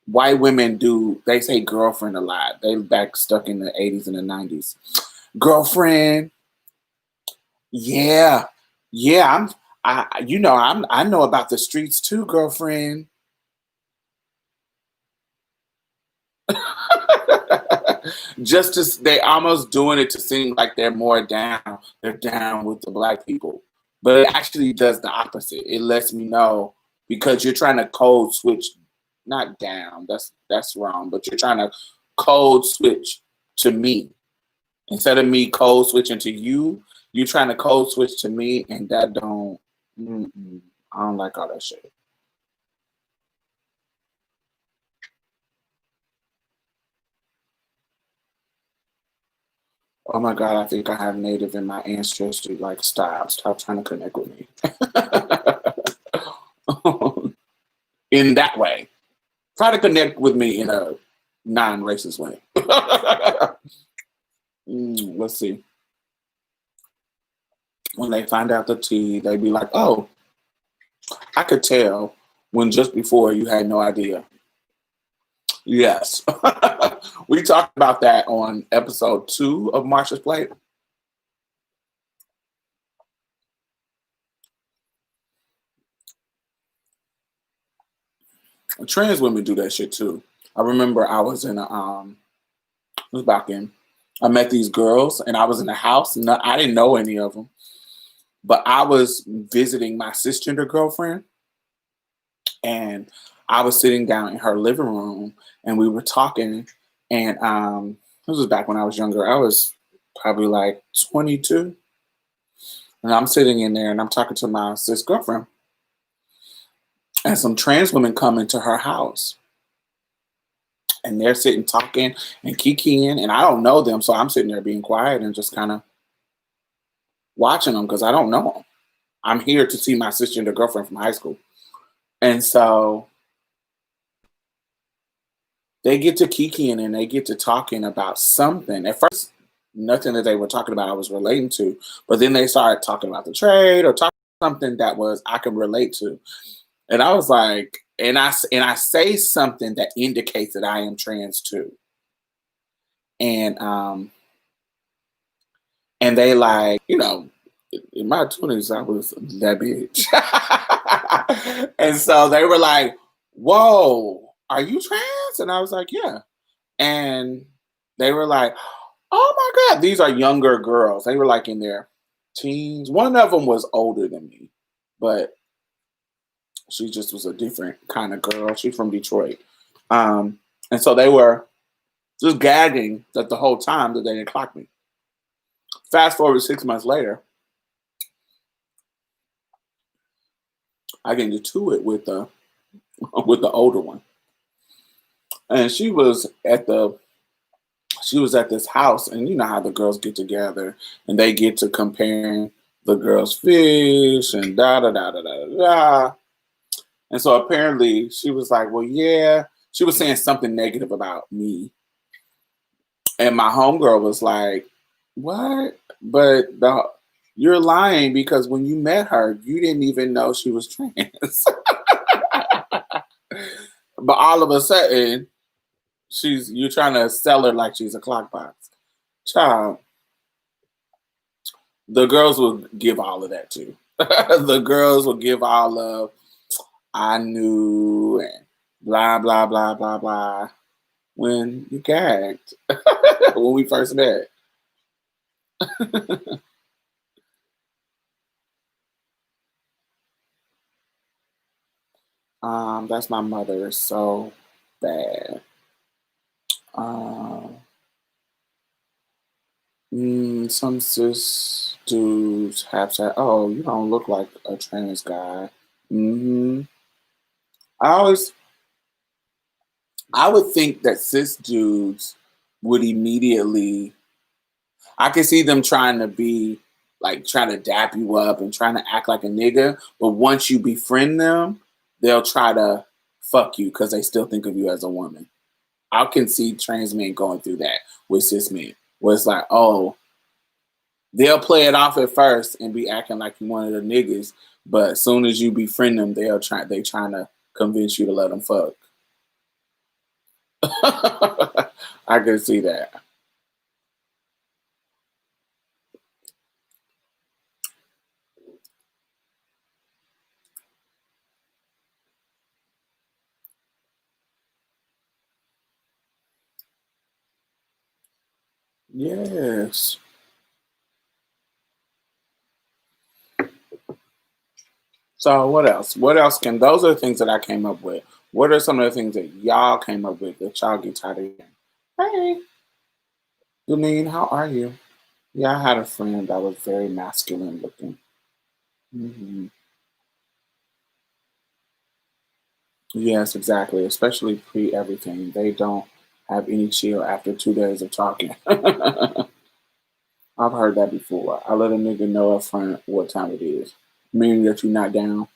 white women they say girlfriend a lot. They back stuck in the 80s and the 90s. Girlfriend, yeah, yeah. I know about the streets too, girlfriend. Just as they almost doing it to seem like they're more down. They're down with the black people, but it actually does the opposite. It lets me know because you're trying to code switch, not down. That's wrong. But you're trying to code switch to me instead of me code switching to you. You're trying to code switch to me, and that don't. Mm-mm, I don't like all that shit. Oh my god, I think I have native in my ancestry. Like, stop trying to connect with me. In that way. Try to connect with me in a non-racist way. Let's see. When they find out the tea, they be like, "Oh, I could tell." When just before you had no idea. Yes, we talked about that on episode 2 of Marsha's Plate. Trans women do that shit too. I remember I was in it was back in. I met these girls, and I was in a house. And I didn't know any of them, but I was visiting my cisgender girlfriend, and I was sitting down in her living room, and we were talking. And this was back when I was younger. I was probably like 22, and I'm sitting in there, and I'm talking to my cis girlfriend, and some trans women come into her house, and they're sitting talking and kikiing, and I don't know them, so I'm sitting there being quiet and just kind of watching them because I don't know them. I'm here to see my cisgender girlfriend from high school, and so they get to kikiing and they get to talking about something. At first, nothing that they were talking about I was relating to, but then they started talking about the trade or talking something that was I could relate to, and I was like, and I say something that indicates that I am trans too, and and they like, in my 20s, I was that bitch. And so they were like, "Whoa, are you trans?" And I was like, "Yeah." And they were like, "Oh my God." These are younger girls. They were like in their teens. One of them was older than me, but she just was a different kind of girl. She's from Detroit. And so they were just gagging that the whole time that they didn't clock me. Fast forward 6 months later, I get into it with the with the older one, and she was at this house, and you know how the girls get together and they get to comparing the girls' fish and da da da da da da. And so apparently she was like, "Well, yeah." She was saying something negative about me, and my homegirl was like, "What?" But you're lying because when you met her, you didn't even know she was trans. But all of a sudden, you're trying to sell her like she's a clock box. Child, the girls will give all of that too. The girls will give all of I knew and blah blah blah blah blah when you gagged when we first met. That's my mother. So bad. Um, Some cis dudes have said, "Oh, you don't look like a trans guy." hmm I always, I would think that cis dudes would immediately. I can see them trying to be like trying to dap you up and trying to act like a nigga, but once you befriend them, they'll try to fuck you because they still think of you as a woman. I can see trans men going through that with cis men, where it's like, oh, they'll play it off at first and be acting like you one of the niggas, but as soon as you befriend them, they trying to convince you to let them fuck. I can see that. Yes. So what else? What else can those are the things that I came up with. What are some of the things that y'all came up with that y'all get tired of hearing? Hey, Janine, how are you? Yeah, I had a friend that was very masculine looking. hmm Yes, exactly. Especially pre everything. They don't have any chill after 2 days of talking. I've heard that before. I let a nigga know up front what time it is, meaning that you're not down.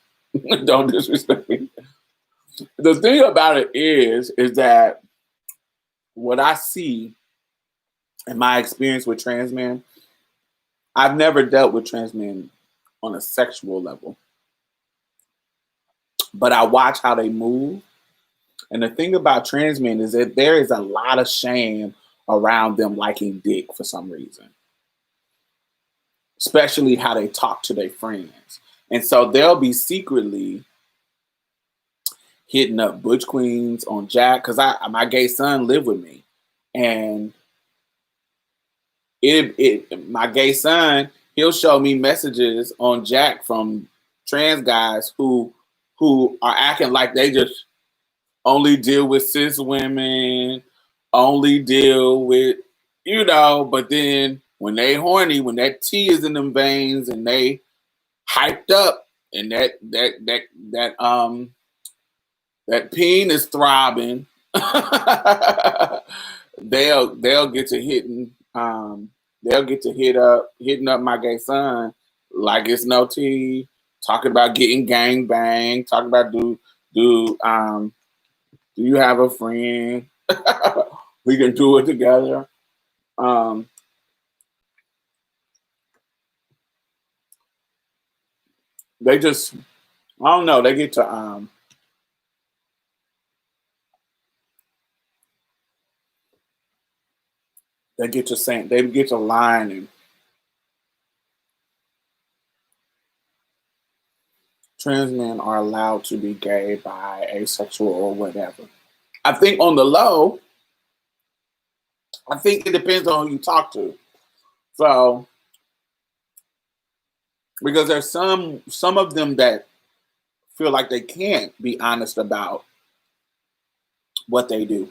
Don't disrespect me. The thing about it is that what I see in my experience with trans men, I've never dealt with trans men on a sexual level, but I watch how they move. And the thing about trans men is that there is a lot of shame around them liking dick for some reason, especially how they talk to their friends. And so they'll be secretly hitting up butch queens on Jack because I my gay son lived with me, and my gay son, he'll show me messages on Jack from trans guys who are acting like they just only deal with cis women, only deal with but then when they horny, when that tea is in them veins and they hyped up and that peen is throbbing, they'll get to they'll get to hitting up my gay son like it's no tea, talking about getting gang bang, talking about do you have a friend? We can do it together. Um, they just I don't know, they get to lying and trans men are allowed to be gay, bi, asexual, or whatever. I think on the low, I think it depends on who you talk to. So because there's some of them that feel like they can't be honest about what they do.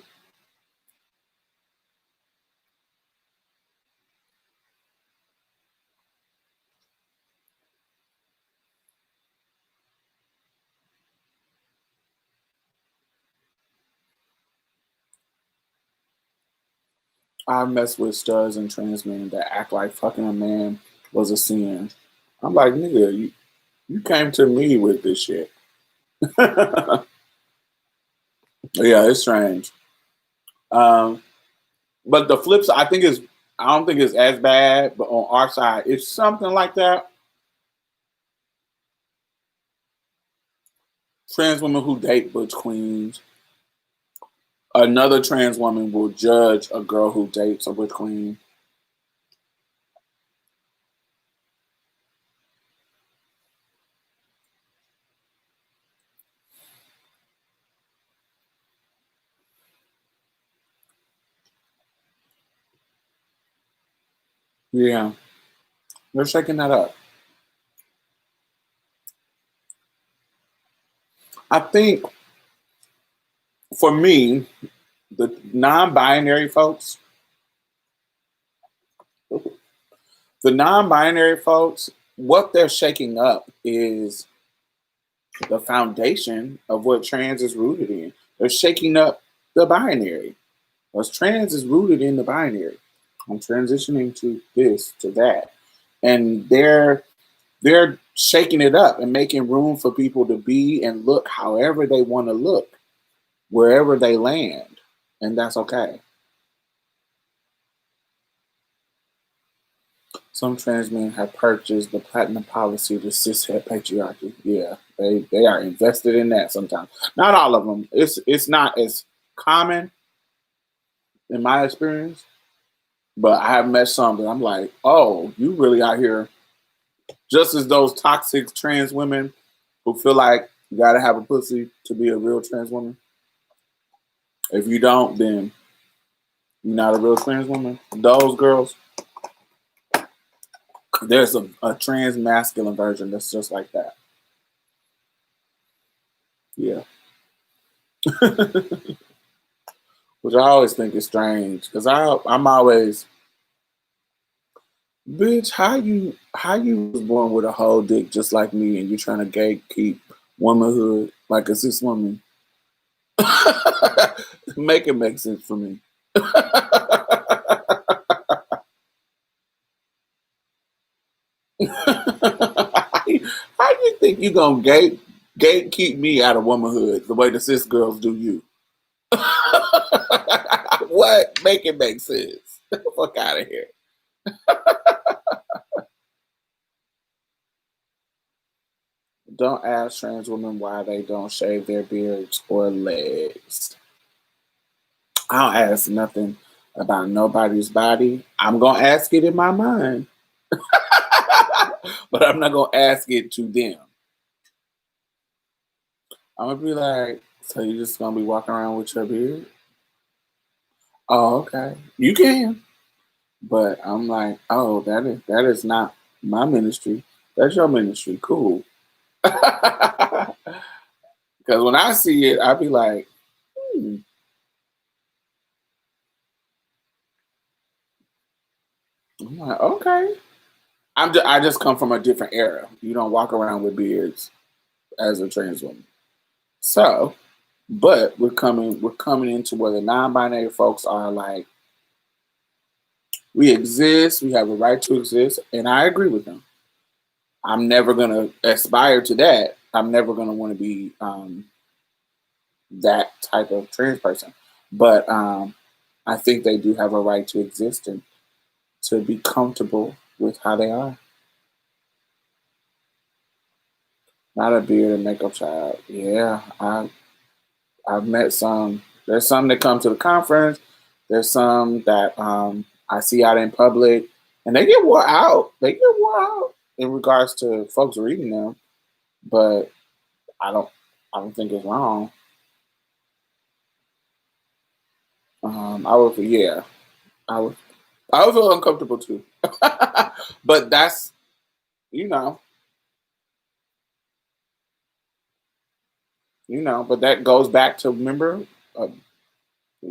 I mess with studs and trans men that act like fucking a man was a sin. I'm like, nigga, you came to me with this shit. Yeah, it's strange. Um, but the flip side, I don't think it's as bad, but on our side, it's something like that. Trans women who date butch queens. Another trans woman will judge a girl who dates a butch queen. Yeah, they're shaking that up. I think for me, the non-binary folks, The non-binary folks, what they're shaking up is the foundation of what trans is rooted in. They're shaking up the binary. Because trans is rooted in the binary. I'm transitioning to this, to that. And they're shaking it up and making room for people to be and look however they want to look, wherever they land. And that's okay. Some trans men have purchased the platinum policy to cishet patriarchy. Yeah, they are invested in that sometimes. Not all of them. It's not as common in my experience, but I have met some that I'm like, oh, you really out here just as those toxic trans women who feel like you gotta have a pussy to be a real trans woman. If you don't, then you're not a real trans woman. Those girls, there's a trans masculine version that's just like that. Yeah. Which I always think is strange because I'm always, bitch, how you was born with a whole dick just like me and you trying to gatekeep womanhood like a cis woman? Make it make sense for me. how you think you gonna gatekeep me out of womanhood the way the cis girls do you? What? Make it make sense. Fuck out of here. Don't ask trans women why they don't shave their beards or legs. I don't ask nothing about nobody's body. I'm gonna ask it in my mind, but I'm not gonna ask it to them. I'm gonna be like, so you just gonna be walking around with your beard? Oh, okay. You can. But I'm like, oh, that is not my ministry. That's your ministry. Cool. Because when I see it, I be like, hmm. I'm like, okay. I just come from a different era. You don't walk around with beards as a trans woman. So, but we're coming into where the non-binary folks are like, we exist, we have a right to exist, and I agree with them. I'm never gonna aspire to that. I'm never gonna want to be that type of trans person. But I think they do have a right to exist and to be comfortable with how they are. Not a beard and makeup child. Yeah, I've met some. There's some that come to the conference. There's some that I see out in public, and they get wore out. They get wore out in regards to folks reading them, but I don't. I don't think it's wrong. I would. Yeah, I would. I would feel uncomfortable too. But that's you know, But that goes back to remember. Uh,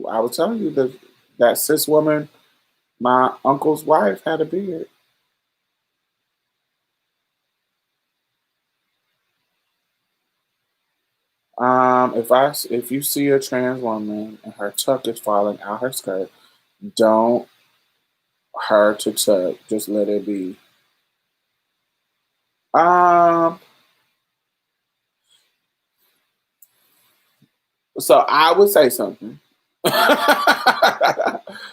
I was telling you that cis woman, my uncle's wife, had a beard. If you see a trans woman and her tuck is falling out her skirt, don't her to tuck. Just let it be. Um, so I would say something.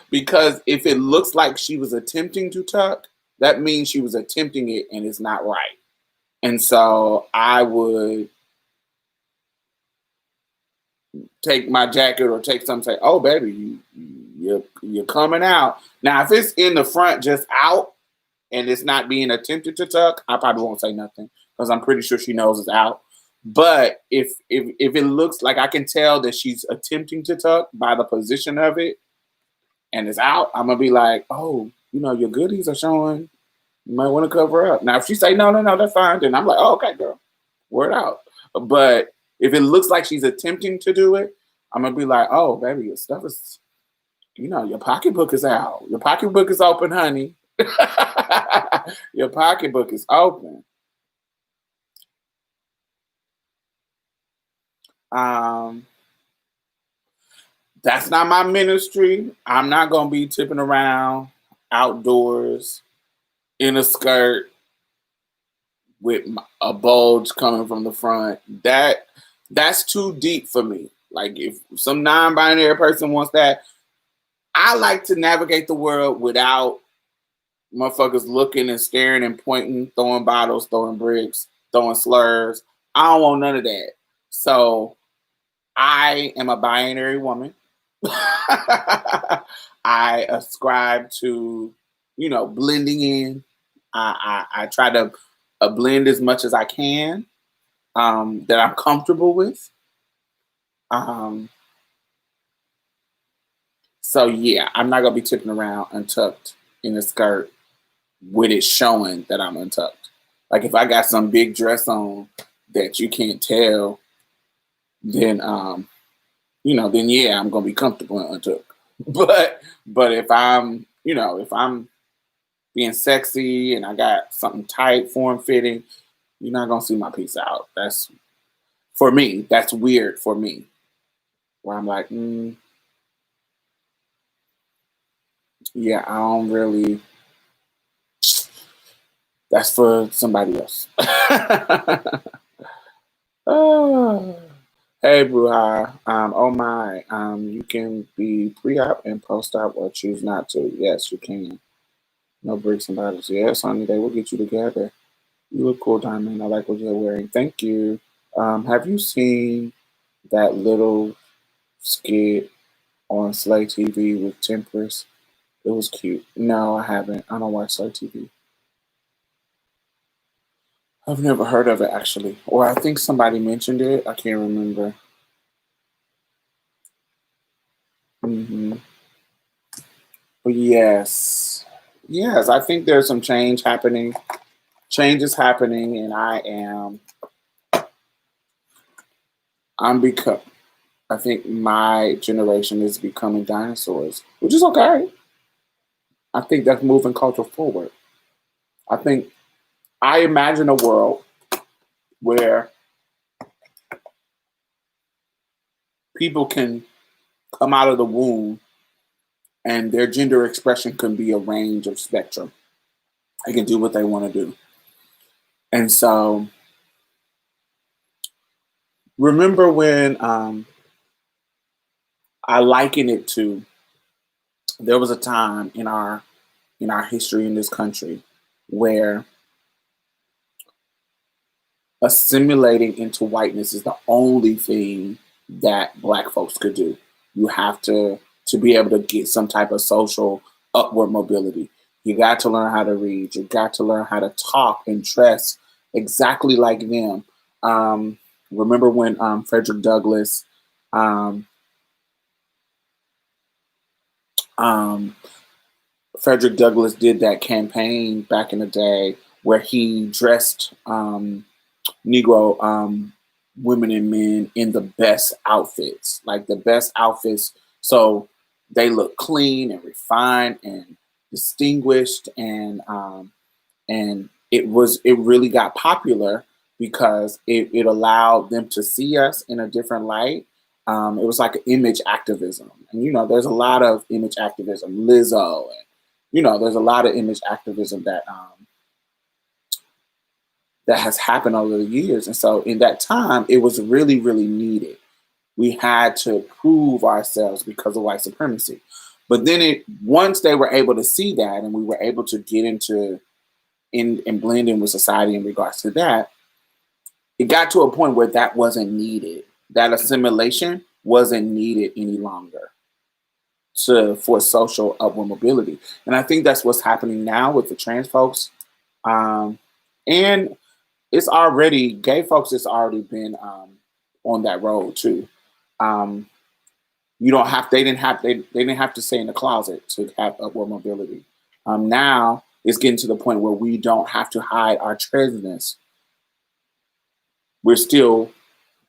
Because if it looks like she was attempting to tuck, that means she was attempting it and it's not right. And so I would take my jacket or take something and say, "Oh, baby, you're coming out." Now, if it's in the front, just out, and it's not being attempted to tuck, I probably won't say nothing because I'm pretty sure she knows it's out. But if it looks like I can tell that she's attempting to tuck by the position of it and it's out, I'm gonna be like, "Oh, your goodies are showing. You might want to cover up." Now, if she say no, no, no, that's fine, then I'm like, "Oh, okay, girl, word out." But if it looks like she's attempting to do it, I'm gonna be like, "Oh, baby, your stuff is, your pocketbook is out. Your pocketbook is open, honey." Your pocketbook is open. Um, that's not my ministry. I'm not gonna be tipping around outdoors in a skirt with a bulge coming from the front. That's too deep for me. Like if some non-binary person wants that, I like to navigate the world without motherfuckers looking and staring and pointing, throwing bottles, throwing bricks, throwing slurs. I don't want none of that. So I am a binary woman. I ascribe to, blending in. I try to blend as much as I can, that I'm comfortable with. Um, so yeah, I'm not gonna be tipping around untucked in a skirt with it showing that I'm untucked. Like if I got some big dress on that you can't tell, then then yeah, I'm gonna be comfortable and untucked. But if I'm being sexy and I got something tight, form fitting, you're not gonna see my piece out. That's for me. That's weird for me. Where I'm like, yeah, I don't really. That's for somebody else. Oh. Hey, Bruja. Oh my. You can be pre-op and post-op or choose not to. Yes, you can. No bricks and bottles. Yes, honey, they will get you together. You look cool, Diamond. I like what you're wearing. Thank you. Have you seen that little skit on Slay TV with Temperance? It was cute. No, I haven't. I don't watch Slay TV. I've never heard of it actually, or I think somebody mentioned it. I can't remember. hmm But yes, yes, I think there's some change happening. Change is happening, and I'm become. I think my generation is becoming dinosaurs, which is okay. I think that's moving culture forward. I think I imagine a world where people can come out of the womb and their gender expression can be a range of spectrum. They can do what they want to do. And so remember when I liken it to there was a time in our history in this country where assimilating into whiteness is the only thing that black folks could do. You have to be able to get some type of social upward mobility. You got to learn how to read. You got to learn how to talk and dress exactly like them. Remember when Frederick Douglass um, um, Frederick Douglass did that campaign back in the day where he dressed Negro women and men in the best outfits, like the best outfits. So they look clean and refined and distinguished, and it really got popular because it allowed them to see us in a different light. It was like image activism, and there's a lot of image activism, Lizzo, and there's a lot of image activism that has happened over the years. And so in that time, it was really, really needed. We had to prove ourselves because of white supremacy. But then once they were able to see that and we were able to get into and blend in with society in regards to that, it got to a point where that wasn't needed. That assimilation wasn't needed any longer for social upward mobility. And I think that's what's happening now with the trans folks. And it's already gay folks. It's already been on that road too. Um, you don't have. They didn't have to stay in the closet to have upward mobility. Now it's getting to the point where we don't have to hide our transness. We're still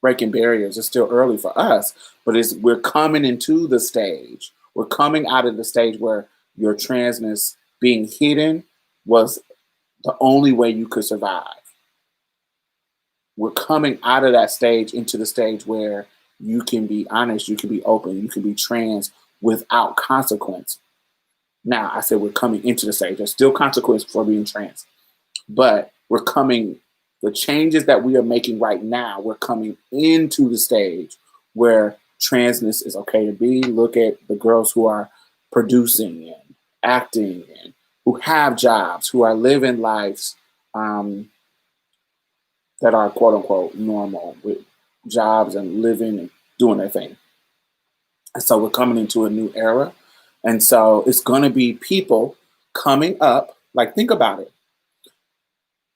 breaking barriers. It's still early for us, but we're coming into the stage. We're coming out of the stage where your transness being hidden was the only way you could survive. We're coming out of that stage into the stage where you can be honest, you can be open, you can be trans without consequence. Now, I said we're coming into the stage. There's still consequence for being trans, but the changes that we are making right now, we're coming into the stage where transness is okay to be. Look at the girls who are producing and acting and who have jobs, who are living lives that are quote unquote normal with jobs and living and doing their thing. And so we're coming into a new era. And so it's going to be people coming up. Like, think about it.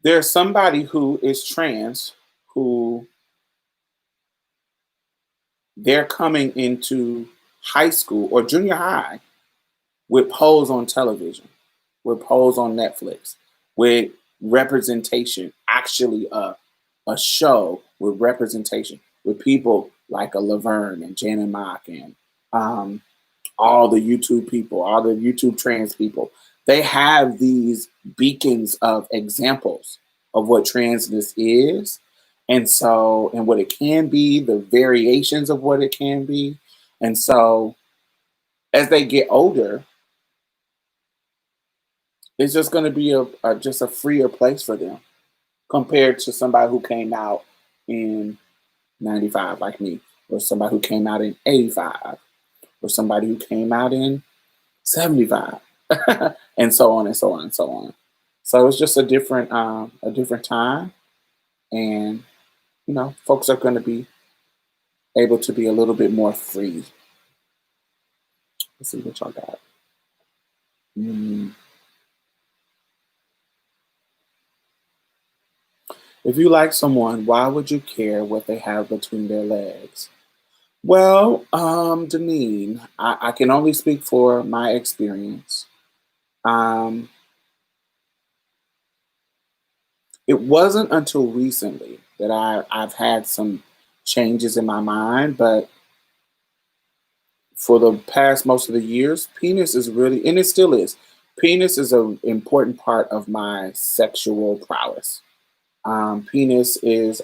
There's somebody who is trans who they're coming into high school or junior high with Pose on television, with Pose on Netflix, with representation, actually a show with representation, with people like a Laverne and Janet Mock and all the YouTube people, all the YouTube trans people. They have these beacons of examples of what transness is. And so, and what it can be, the variations of what it can be. And so, as they get older, it's just going to be just a freer place for them compared to somebody who came out in 95 like me, or somebody who came out in 85, or somebody who came out in 75, and so on and so on and so on. So it's just a different time, and folks are going to be able to be a little bit more free. Let's see what y'all got. If you like someone, why would you care what they have between their legs? Well, Deneen, I can only speak for my experience. It wasn't until recently that I've had some changes in my mind, but for the past most of the years, penis is really, and it still is, penis is an important part of my sexual prowess. Penis is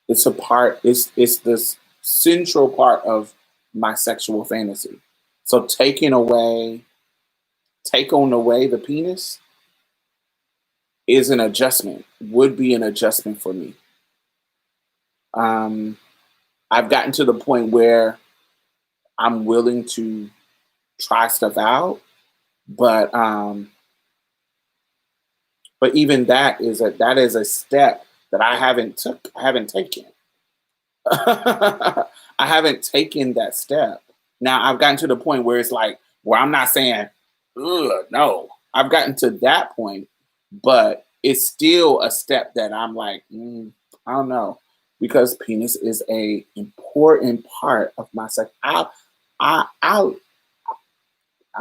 it's this central part of my sexual fantasy. So taking away the penis is an adjustment, would be an adjustment for me. I've gotten to the point where I'm willing to try stuff out, but even that is a step that I haven't taken. I haven't taken that step. Now I've gotten to the point where it's like, where I'm not saying, ugh, no. I've gotten to that point, but it's still a step that I'm like, I don't know, because penis is a important part of my sex. I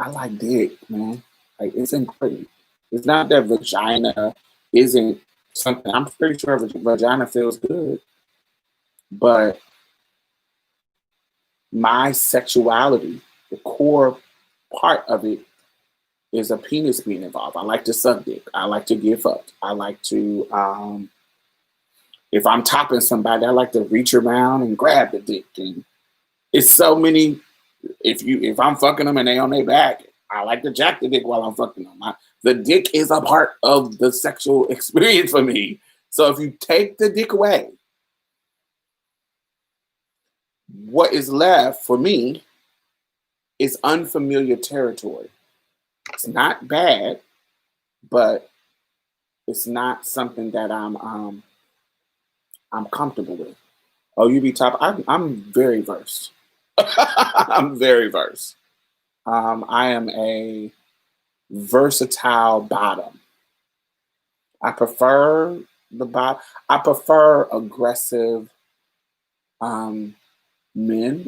like dick, man. Like, it's important. It's not that vagina isn't something. I'm pretty sure vagina feels good, but my sexuality, the core part of it, is a penis being involved. I like to suck dick. I like to get fucked. I like to, if I'm topping somebody, I like to reach around and grab the dick. And it's so many. If I'm fucking them and they on their back, I like to jack the dick while I'm fucking them. The dick is a part of the sexual experience for me. So if you take the dick away, what is left for me is unfamiliar territory. It's not bad, but it's not something that I'm comfortable with. Oh, you be top. I'm very versed. I'm very versed. I am a versatile bottom. I prefer the bottom. I prefer aggressive men.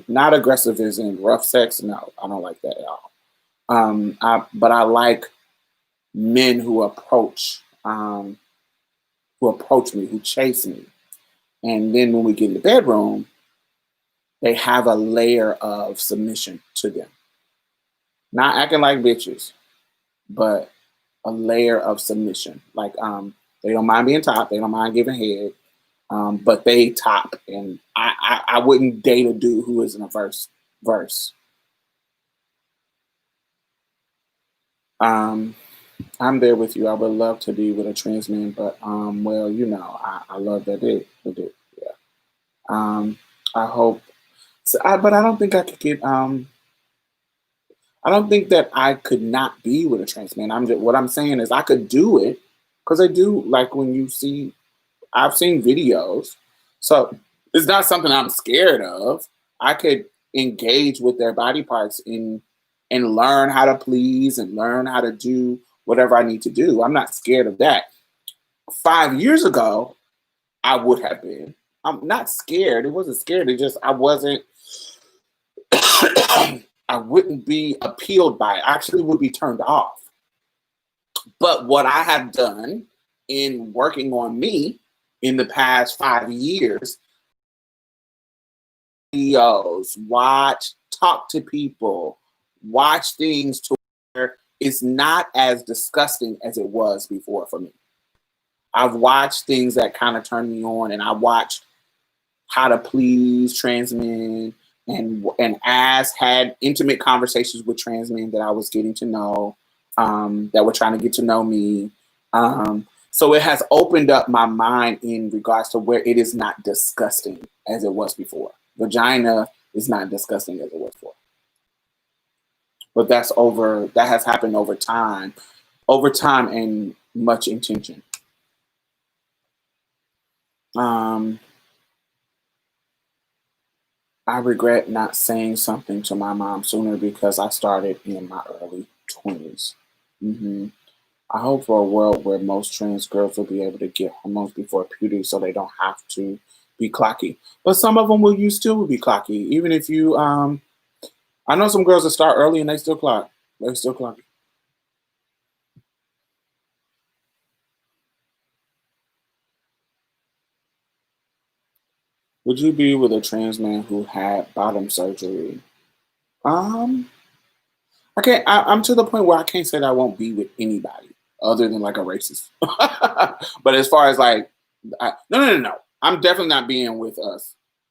Not aggressive as in rough sex. No, I don't like that at all. But I like men who approach me, who chase me. And then when we get in the bedroom, they have a layer of submission to them. Not acting like bitches, but a layer of submission. Like they don't mind being top, they don't mind giving head, but they top. And I wouldn't date a dude who isn't a verse. Um, I'm there with you. I would love to be with a trans man, but well, I love that dick. Yeah. I hope. So but I don't think I could get. I don't think that I could not be with a trans man. What I'm saying is I could do it because I do like when you see. I've seen videos, so it's not something I'm scared of. I could engage with their body parts and learn how to please and learn how to do whatever I need to do. I'm not scared of that. 5 years ago, I would have been. I'm not scared. It wasn't scared. It just I wasn't. I wouldn't be appealed by it. I actually would be turned off. But what I have done in working on me in the past 5 years, videos, talk to people, watch things to where it's not as disgusting as it was before for me. I've watched things that kind of turn me on, and I watched how to please trans men, and as had intimate conversations with trans men that I was getting to know, that were trying to get to know me. So it has opened up my mind in regards to where it is not disgusting as it was before. Vagina is not disgusting as it was before. But that has happened over time and much intention. I regret not saying something to my mom sooner because I started in my early 20s. I hope for a world where most trans girls will be able to get hormones before puberty so they don't have to be clocky. But some of them still will be clocky. Even if you, I know some girls that start early and they still clock. They're still clocky. Would you be with a trans man who had bottom surgery? Um, I can't. I'm to the point where I can't say that I won't be with anybody other than like a racist. But as far as like, no. I'm definitely not being with a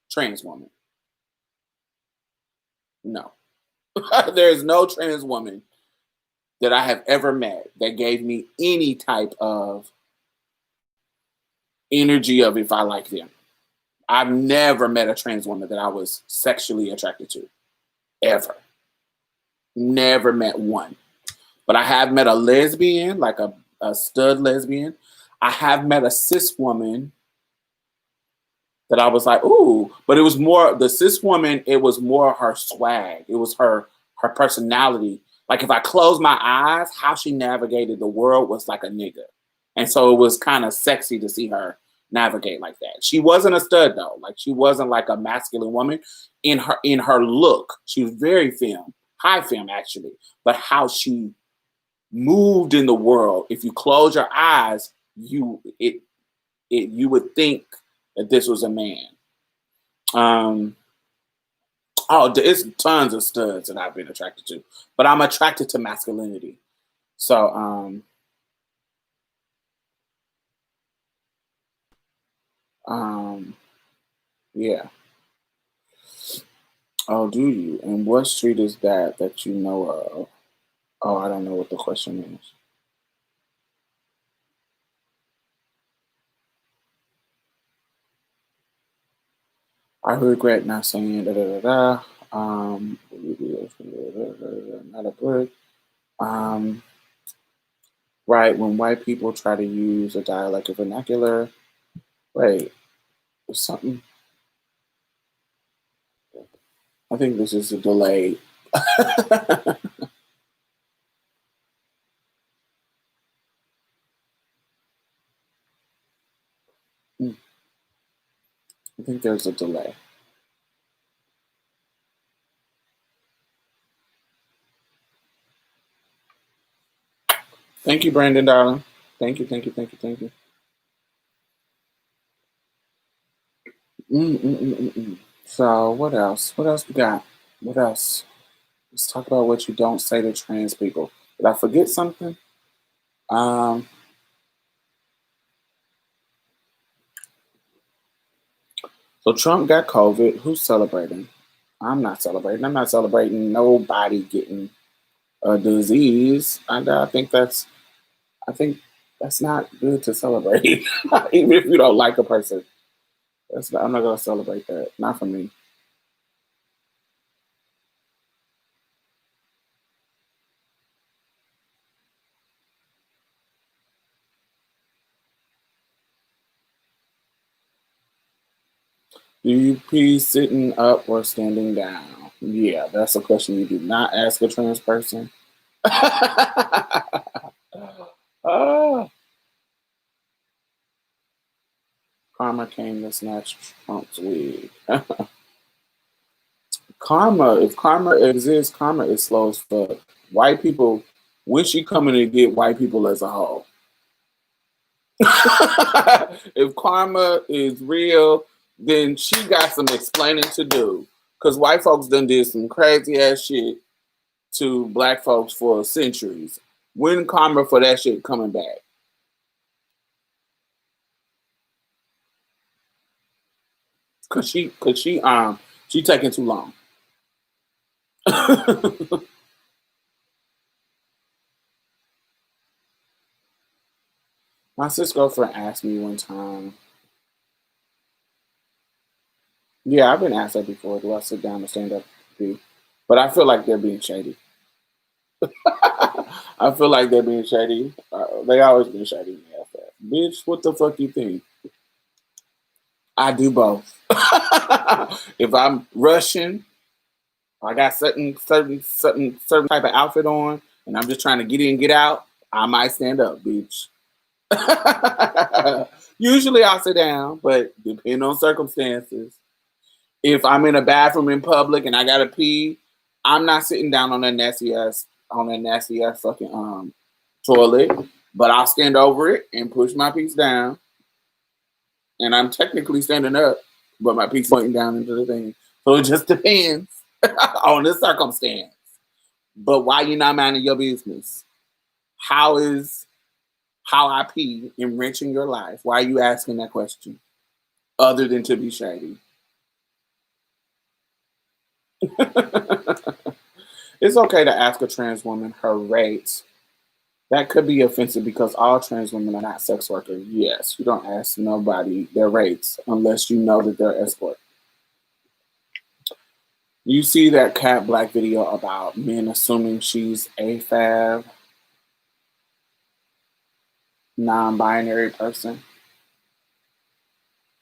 trans woman. No, there's no trans woman that I have ever met that gave me any type of energy of if I like them. I've never met a trans woman that I was sexually attracted to, ever. Never met one. But I have met a lesbian, like a stud lesbian. I have met a cis woman that I was like, ooh, but it was more the cis woman, it was more her swag. It was her personality. Like if I closed my eyes, how she navigated the world was like a nigga. And so it was kind of sexy to see her navigate like that. She wasn't a stud though. Like she wasn't like a masculine woman in her look. She was very femme, high femme actually. But how she moved in the world, if you close your eyes, you would think that this was a man. It's tons of studs that I've been attracted to, but I'm attracted to masculinity. So, yeah. Oh, do you? And what street is that you know of? Oh, I don't know what the question is. I regret not saying da da da da. Not a book. Um, right, when white people try to use a dialect of vernacular. Wait, there's something. I think this is a delay. I think there's a delay. Thank you, Brandon, darling. Thank you. So, what else? What else we got? What else? Let's talk about what you don't say to trans people. Did I forget something? Um, so Trump got COVID. Who's celebrating? I'm not celebrating. I'm not celebrating nobody getting a disease. I think that's not good to celebrate. Even if you don't like a person, I'm not gonna celebrate that. Not for me. Do you pee sitting up or standing down? Yeah, that's a question you do not ask a trans person. Oh, karma came to snatch Trump's wig. Karma, if karma exists, karma is slow as fuck. White people, when she coming to get white people as a whole. If karma is real, then she got some explaining to do. Cause white folks done did some crazy ass shit to black folks for centuries. When karma for that shit coming back? She taking too long. My sis girlfriend asked me one time. Yeah, I've been asked that before. Do I sit down and stand up? But I feel like they're being shady. I feel like they're being shady. They always been shady. Me after that. Bitch, what the fuck you think? I do both. If I'm rushing, I got certain type of outfit on, and I'm just trying to get in, get out. I might stand up, bitch. Usually I'll sit down, but depending on circumstances. If I'm in a bathroom in public and I gotta pee, I'm not sitting down on that nasty ass fucking toilet, but I'll stand over it and push my piece down, and I'm technically standing up, but my piece pointing down into the thing. So it just depends on the circumstance. But why you not minding your business? How is how I pee enriching your life? Why are you asking that question? Other than to be shady. It's okay to ask a trans woman her rates. That could be offensive because all trans women are not sex workers. Yes, you don't ask nobody their rates unless you know that they're escort. You see that Cat Black video about men assuming she's a fab, non-binary person?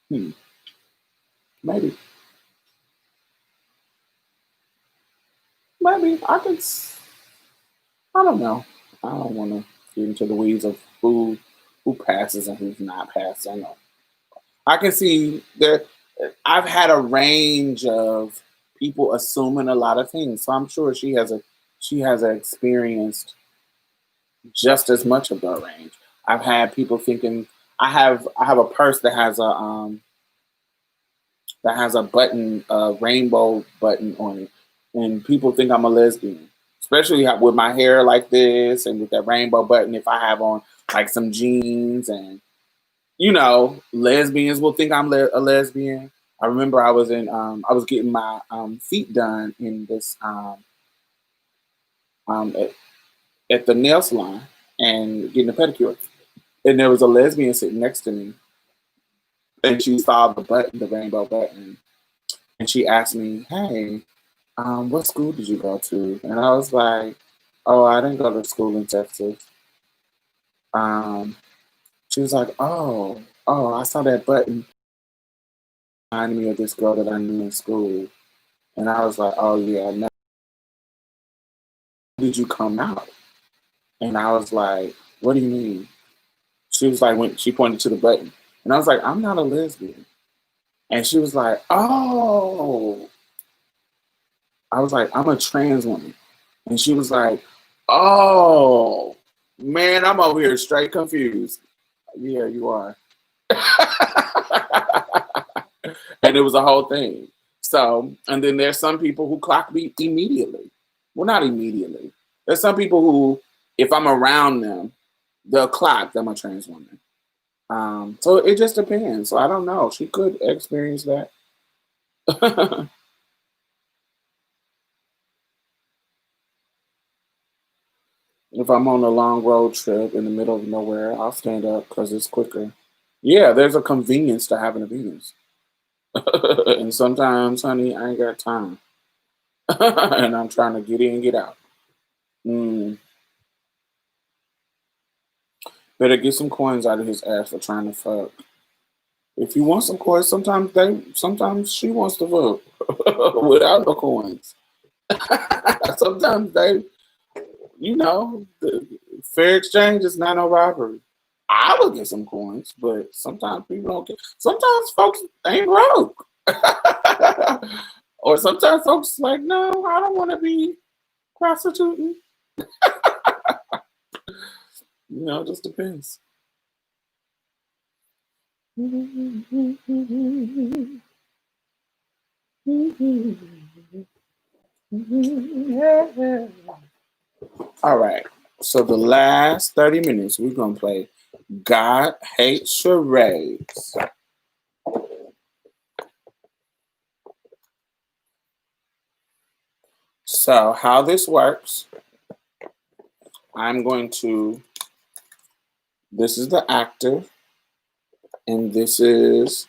Hmm, maybe, maybe I don't know. I don't want to get into the weeds of who passes and who's not passing. I can see there. I've had a range of people assuming a lot of things, so I'm sure she has experienced just as much of that range. I've had people thinking I have a purse that has a button, a rainbow button on it, and people think I'm a lesbian, especially with my hair like this and with that rainbow button. If I have on like some jeans and lesbians will think I'm a lesbian. I remember I was getting my feet done in this um, at, at the nail salon and getting a pedicure, and there was a lesbian sitting next to me, and she saw the button, the rainbow button, and she asked me, "Hey, what school did you go to?" And I was like, "Oh, I didn't go to school in Texas." Um, she was like, "Oh, I saw that button reminded me of this girl that I knew in school." And I was like, "Oh yeah, now did you come out?" And I was like, "What do you mean?" She was like, when she pointed to the button, and I was like, "I'm not a lesbian." And she was like, "Oh," I was like, "I'm a trans woman," and she was like, "Oh, man, I'm over here straight confused." Yeah, you are. And it was a whole thing. So, and then there's some people who clock me immediately. Well, not immediately. There's some people who, if I'm around them, They'll clock that I'm a trans woman. So it just depends. So I don't know. She could experience that. If I'm on a long road trip in the middle of nowhere, I'll stand up because it's quicker. Yeah, there's a convenience to having a Venus. And sometimes, honey, I ain't got time. And I'm trying to get in and get out. Mm, better get some coins out of his ass for trying to fuck. If you want some coins, sometimes she wants to fuck without the coins. Sometimes the fair exchange is not a robbery. I would get some coins, but sometimes people don't get. Sometimes folks ain't broke, or sometimes folks like, no, I don't want to be prostituting. It just depends. All right. So the last 30 minutes, we're gonna play God Hates Charades. So how this works, this is the actor, and this is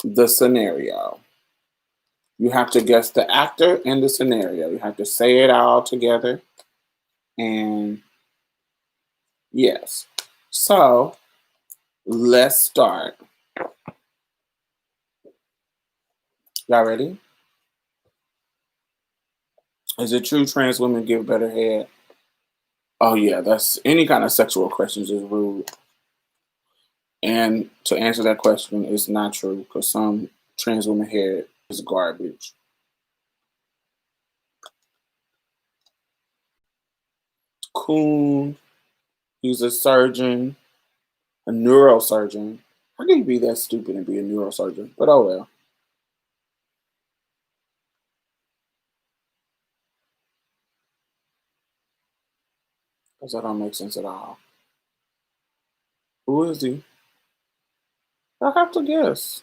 the scenario. You have to guess the actor and the scenario. You have to say it all together. And yes. So let's start. Y'all ready? Is it true trans women give better head? Oh yeah, that's any kind of sexual questions is rude. And to answer that question, it's not true because some trans women head is garbage. Coon, he's a surgeon, a neurosurgeon. How can you be that stupid and be a neurosurgeon? But oh well. Because that don't make sense at all. Who is he? I have to guess.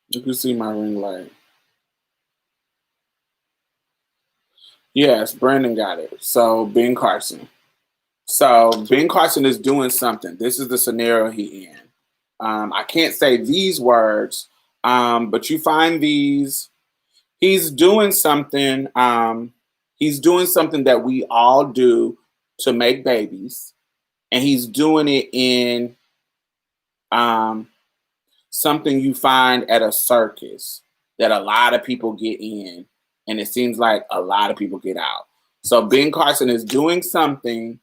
You can see my ring light. Yes, Brandon got it. So Ben Carson. So Ben Carson is doing something. This is the scenario he in. I can't say these words, but you find these. He's doing something. He's doing something that we all do to make babies, and he's doing it in um, something you find at a circus that a lot of people get in, and it seems like a lot of people get out. So Ben Carson is doing something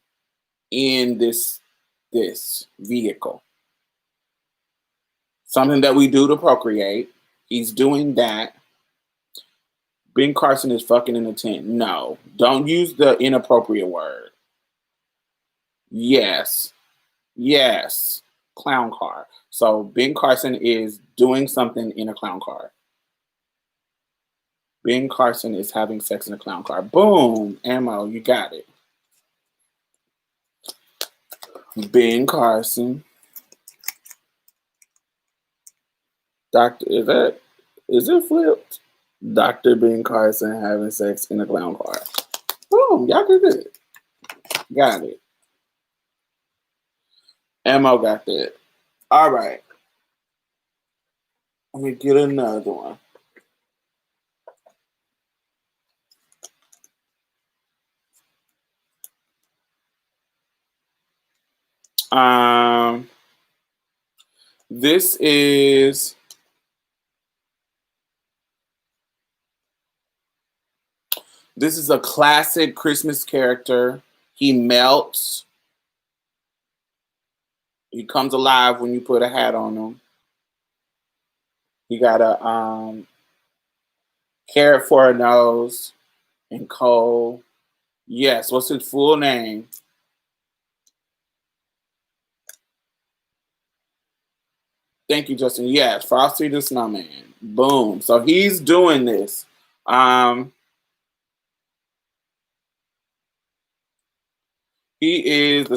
in this vehicle, something that we do to procreate. He's doing that. Ben Carson is fucking in a tent. No, don't use the inappropriate word. Yes, yes, clown car. So Ben Carson is doing something in a clown car. Ben Carson is having sex in a clown car. Boom, ammo, you got it. Ben Carson. Doctor, is it flipped? Dr. Ben Carson having sex in a clown car. Boom, y'all did it. Got it. Ammo got that. All right. Let me get another one. Um, this is a classic Christmas character. He melts. He comes alive when you put a hat on him. He got a carrot for a nose and coal. Yes, what's his full name? Thank you, Justin. Yes, Frosty the Snowman. Boom. So he's doing this. The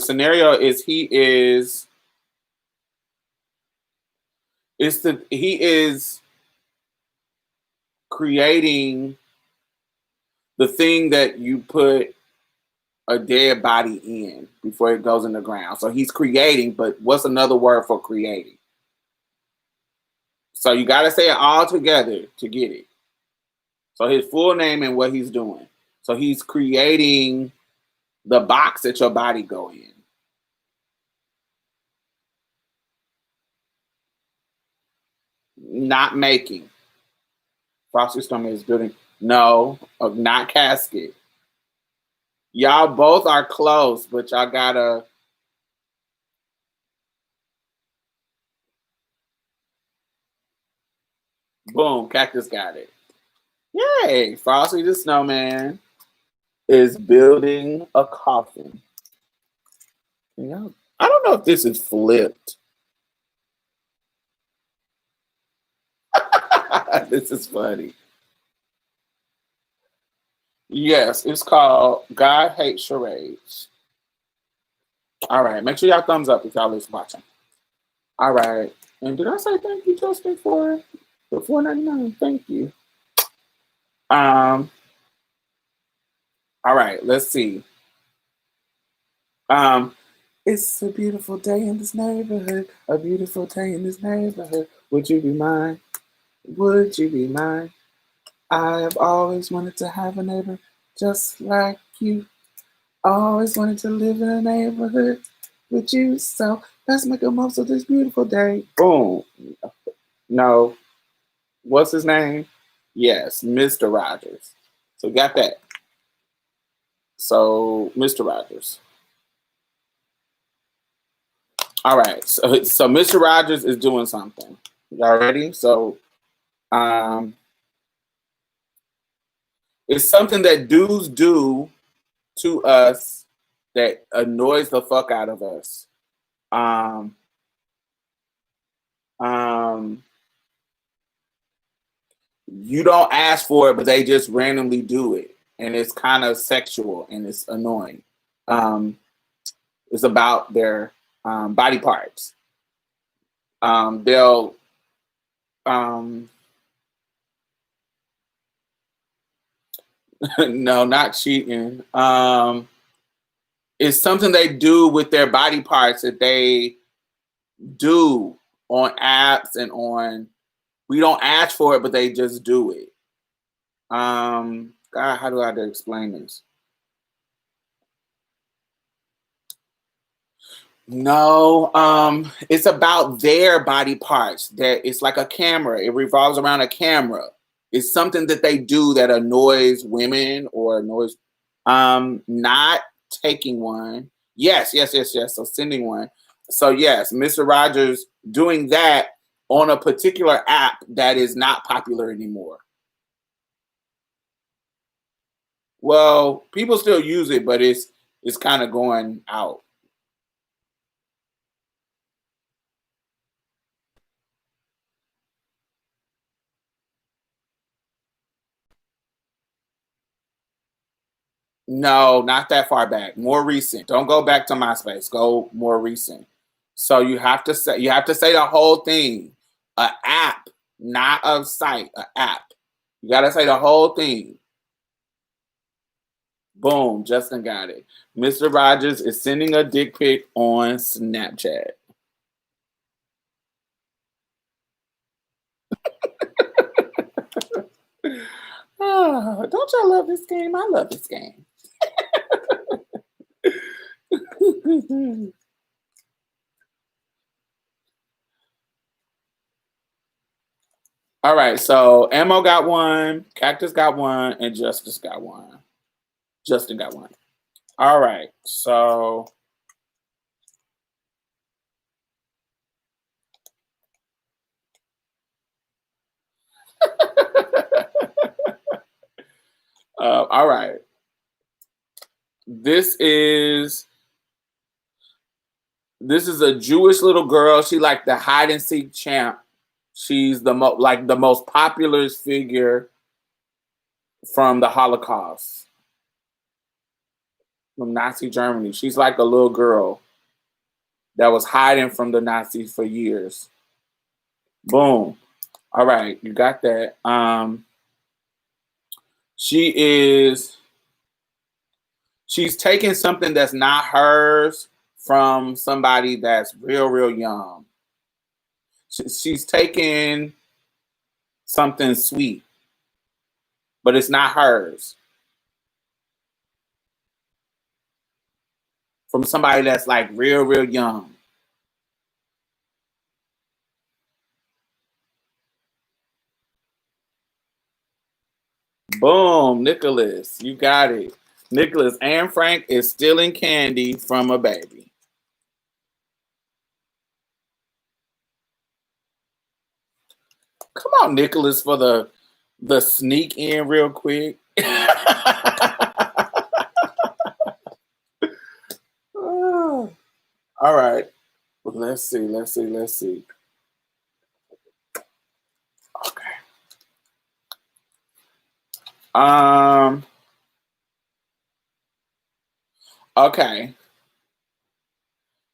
scenario is he is creating the thing that you put a dead body in before it goes in the ground. So he's creating, but what's another word for creating? So you got to say it all together to get it. So his full name and what he's doing. So he's creating the box that your body go in. Not making. Frosty Snowman is building. No, not casket. Y'all both are close, but y'all gotta. Boom, Cactus got it. Yay! Frosty the Snowman is building a coffin. Yeah. I don't know if this is flipped. This is funny. Yes, it's called God Hates Charades. All right, make sure y'all thumbs up if y'all is watching. All right, and did I say thank you, Justin, for the $4.99? Thank you. All right, let's see. It's a beautiful day in this neighborhood. A beautiful day in this neighborhood. Would you be mine? Would you be mine? I have always wanted to have a neighbor just like you. I always wanted to live in a neighborhood with you. So let's make the most of this beautiful day. Boom. No. What's his name? Yes, Mr. Rogers. So got that. So Mr. Rogers. All right. So Mr. Rogers is doing something. Y'all ready? So it's something that dudes do to us that annoys the fuck out of us. Um, you don't ask for it, but they just randomly do it, and it's kind of sexual and it's annoying. It's about their body parts. They'll no, not cheating. It's something they do with their body parts that they do on apps and on. We don't ask for it, but they just do it. God, how do I explain this? No, it's about their body parts. That it's like a camera. It revolves around a camera. It's something that they do that annoys women or annoys. Not taking one. Yes, yes, yes, yes. So sending one. So yes, Mr. Rogers doing that on a particular app that is not popular anymore. Well, people still use it, but it's kind of going out. No, not that far back. More recent. Don't go back to MySpace. Go more recent. So you have to say the whole thing. A app, not a site. A app. You got to say the whole thing. Boom, Justin got it. Mr. Rogers is sending a dick pic on Snapchat. Oh, don't y'all love this game? I love this game. All right, so Ammo got one, Cactus got one, and Justice got one. Justin got one. All right, so all right. This is This is a Jewish little girl. She like the hide and seek champ. She's the most popular figure from the Holocaust, from Nazi Germany. She's like a little girl that was hiding from the Nazis for years. Boom. All right, you got that. She is she's taking something that's not hers from somebody that's real young. She's taking something sweet, but it's not hers. From somebody that's like real young. Boom, Nicholas, you got it. Nicholas and Frank is stealing candy from a baby. Come on, Nicholas, for the sneak in real quick. All right. Let's see. Okay. Okay.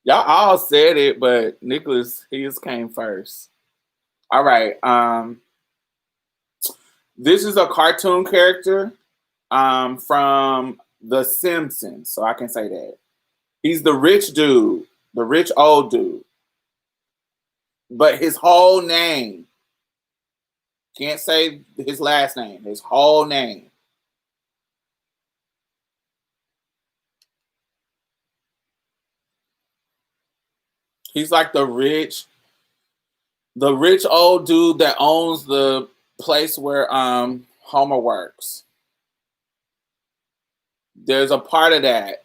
Y'all all said it, but Nicholas, his came first. All right. This is a cartoon character from The Simpsons, so I can say that. He's the rich dude, the rich old dude. But his whole name, can't say his last name, his whole name. He's like the rich old dude that owns the place where Homer works. There's a part of that.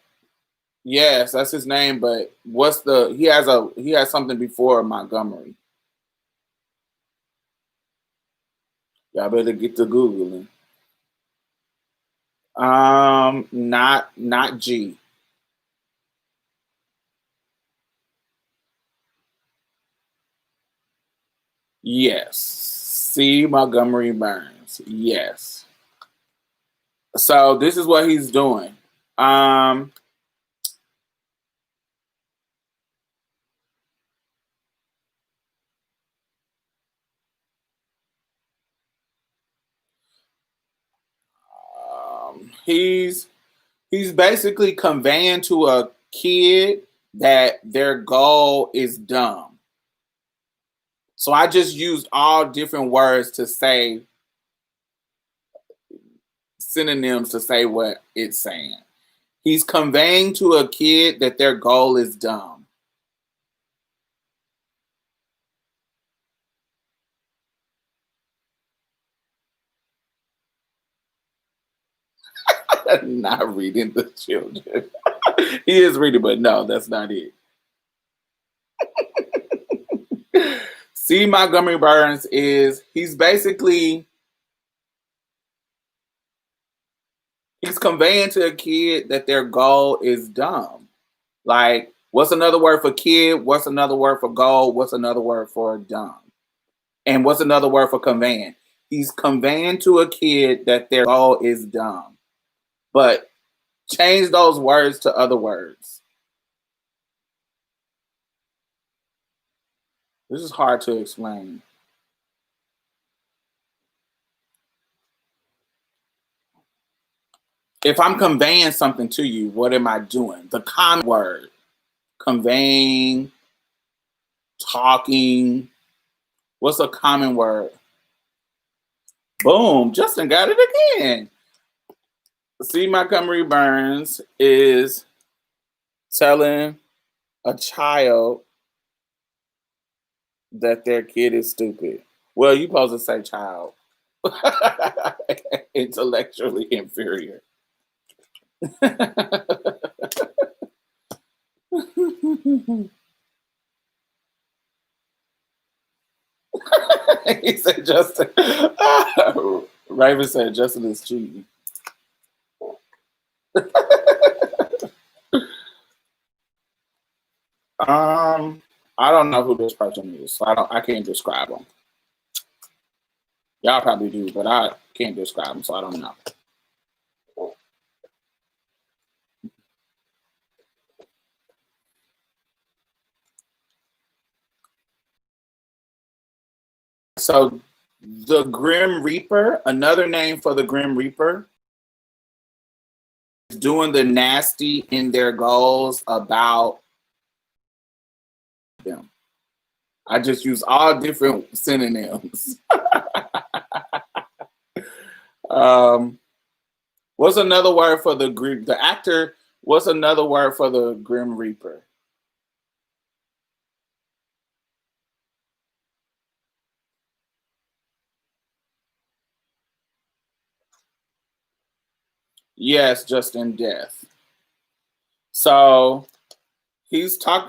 Yes, that's his name, but he has something before Montgomery. Y'all better get to Googling. Not G. Yes. C. Montgomery Burns. Yes. So this is what he's doing. He's basically conveying to a kid that their goal is dumb. So I just used all different words to say synonyms to say what it's saying. He's conveying to a kid that their goal is dumb. Not reading the children. He is reading, but no, that's not it. C. Montgomery Burns he's conveying to a kid that their goal is dumb. Like, what's another word for kid? What's another word for goal? What's another word for dumb? And what's another word for conveying? He's conveying to a kid that their goal is dumb. But change those words to other words. This is hard to explain. If I'm conveying something to you, what am I doing? The common word. Conveying, talking. What's a common word? Boom, Justin got it again. C. Montgomery Burns is telling a child that their kid is stupid. Well, you supposed to say child. Intellectually inferior. He said Justin. Raven said Justin is cheating. Um, I don't know who this person is, so I can't describe them. Y'all probably do, but I can't describe them, so I don't know. So the Grim Reaper, another name for the Grim Reaper, is doing the nasty in their goals about them. I just use all different synonyms. What's another word for the actor? What's another word for the Grim Reaper? Yes, just in death. So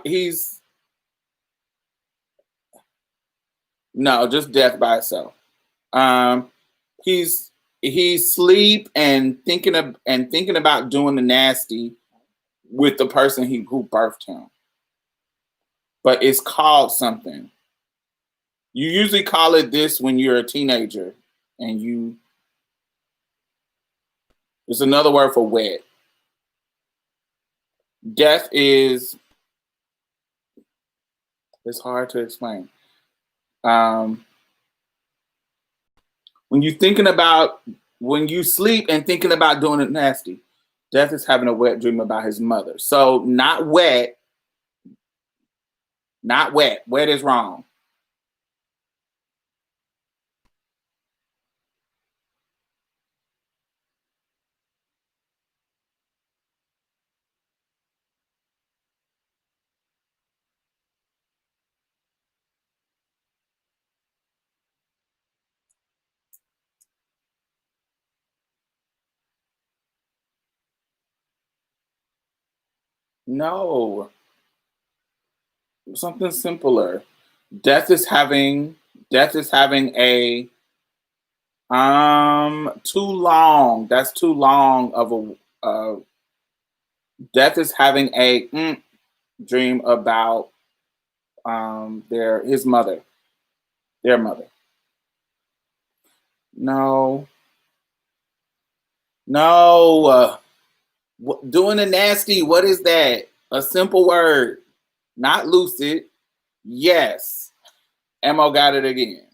he's no, just death by itself. Um he's he's sleep and thinking about doing the nasty with the person who birthed him. But it's called something. You usually call it this when you're a teenager and it's another word for wet. Death is it's hard to explain. Um when you thinking about when you sleep and thinking about doing it nasty, death is having a wet dream about his mother. So not wet, not wet. Wet is wrong. No, something simpler. Death is having death is having a too long. That's too long of a death is having a dream about his mother, their mother. No, no, doing a nasty. What is that? A simple word, not lucid. Yes, Mo got it again.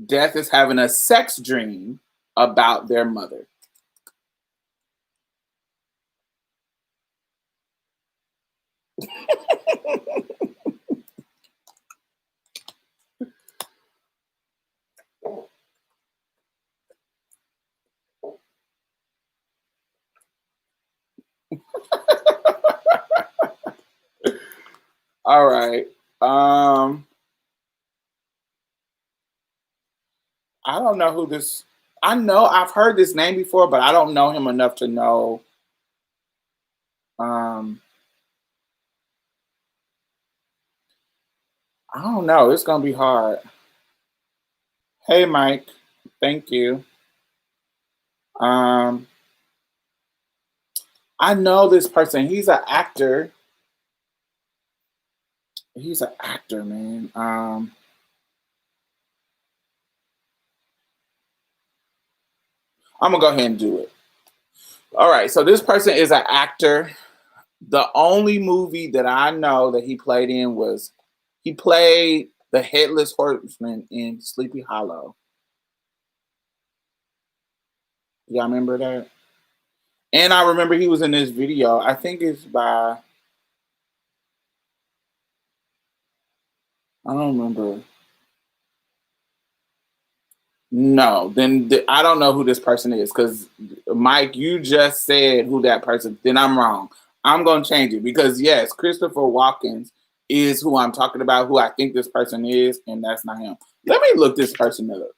Death is having a sex dream about their mother. All right. Um, I don't know who this. I know I've heard this name before, but I don't know him enough to know. Um, I don't know. It's gonna be hard. Hey, Mike. Thank you. Um, I know this person. He's an actor. He's an actor, man. I'm gonna go ahead and do it. All right. So this person is an actor. The only movie that I know that he played in was he played the Headless Horseman in Sleepy Hollow. Y'all remember that? And I remember he was in this video. I think it's by I don't remember. No, then I don't know who this person is because Mike, you just said who that person. Then I'm wrong. I'm gonna change it because yes, Christopher Walken is who I'm talking about. Who I think this person is, and that's not him. Let me look this person up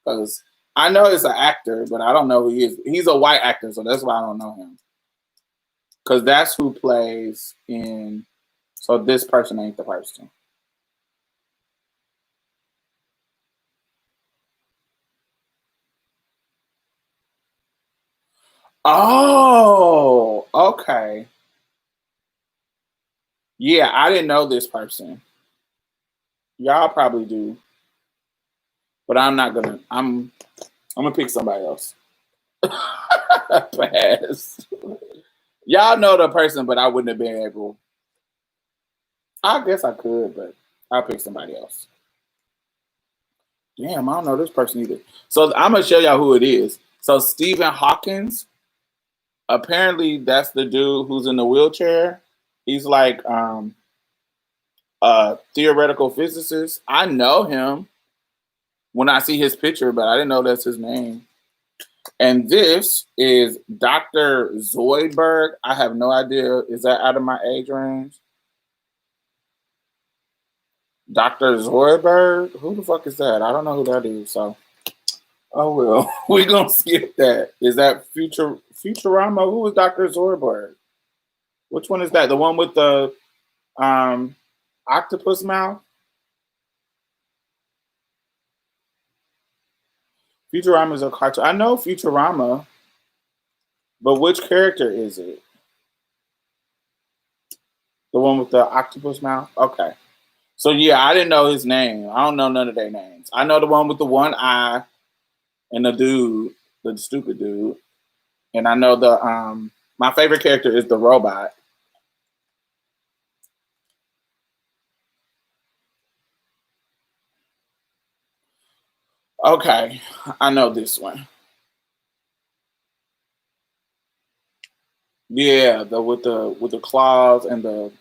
because I know it's an actor, but I don't know who he is. He's a white actor, so that's why I don't know him. Because that's who plays in. So this person ain't the person. Oh, okay. Yeah, I didn't know this person. Y'all probably do, but I'm not gonna. I'm gonna pick somebody else. Pass. Y'all know the person, but I wouldn't have been able. I guess I could, but I'll pick somebody else. Damn, I don't know this person either. So I'm gonna show y'all who it is. So Stephen Hawkins, apparently that's the dude who's in the wheelchair. He's like a theoretical physicist. I know him when I see his picture, but I didn't know that's his name. And this is Dr. Zoidberg. I have no idea. Is that out of my age range? Dr. Zoidberg? Who the fuck is that? I don't know who that is. So, oh well, we're gonna skip that. Is that Futurama? Who is Dr. Zoidberg? Which one is that? The one with the octopus mouth? Futurama is a cartoon. I know Futurama, but which character is it? The one with the octopus mouth? Okay. So yeah, I didn't know his name. I don't know none of their names. I know the one with the one eye and the dude, the stupid dude. And I know the my favorite character is the robot. Okay, I know this one. Yeah, the with the claws and the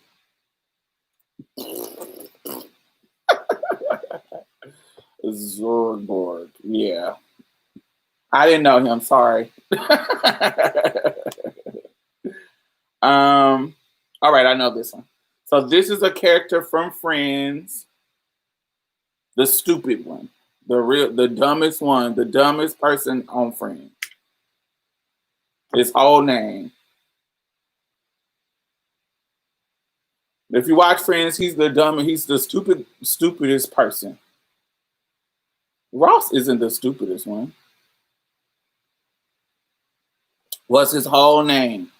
Zorborg. Yeah. I didn't know him, sorry. All right, I know this one. So this is a character from Friends, the stupid one, the dumbest one, the dumbest person on Friends. His whole name. If you watch Friends, he's the stupidest person. Ross isn't the stupidest one. What's his whole name?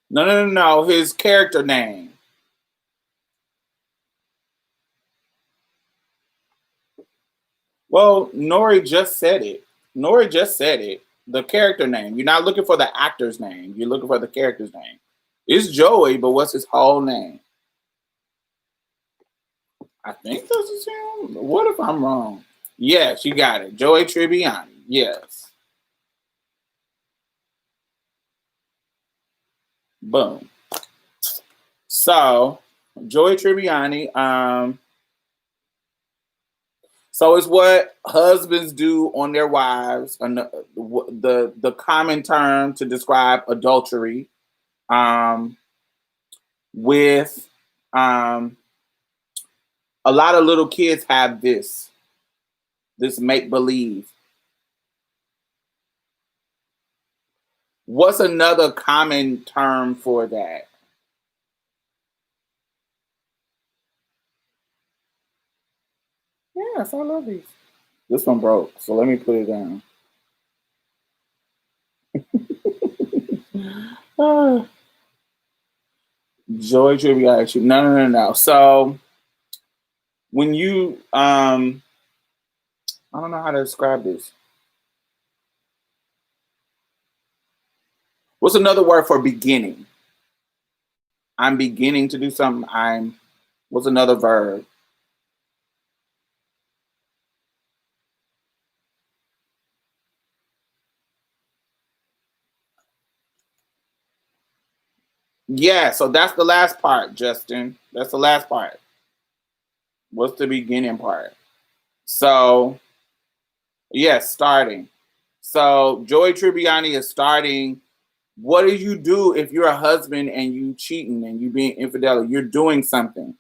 No. His character name. Well, Nori just said it. Nori just said it. The character name. You're not looking for the actor's name. You're looking for the character's name. It's Joey, but what's his whole name? I think this is him. What if I'm wrong? Yes, you got it. Joey Tribbiani. Yes. Boom. So, Joey Tribbiani. So it's what husbands do on their wives, and the common term to describe adultery. Um, with a lot of little kids have this make believe. What's another common term for that? Yes, I love these. This one broke, so let me put it down. Ah, Joy trivia issue. No. So when you I don't know how to describe this. What's another word for beginning? I'm beginning to do something. What's another verb? Yeah, so that's the last part, Justin. That's the last part. What's the beginning part? So, yes, starting. So, Joey Tribbiani is starting. What do you do if you're a husband and you cheating and you being infidel? You're doing something.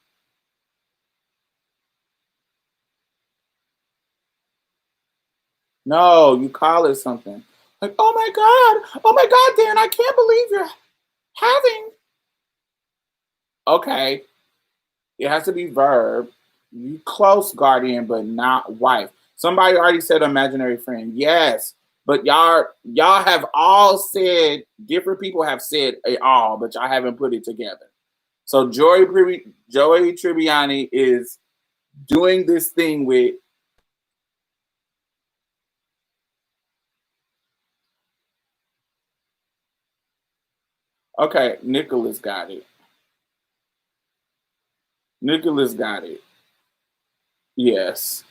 No, you call it something. Like, oh my God, Dan, I can't believe you're having. Okay, It has to be verb. You close, guardian, but not wife. Somebody already said imaginary friend. Yes, but y'all have all said, different people have said it all, but y'all haven't put it together. So Joey Tribbiani is doing this thing with. Okay, Nicholas got it. Nicholas got it. Yes.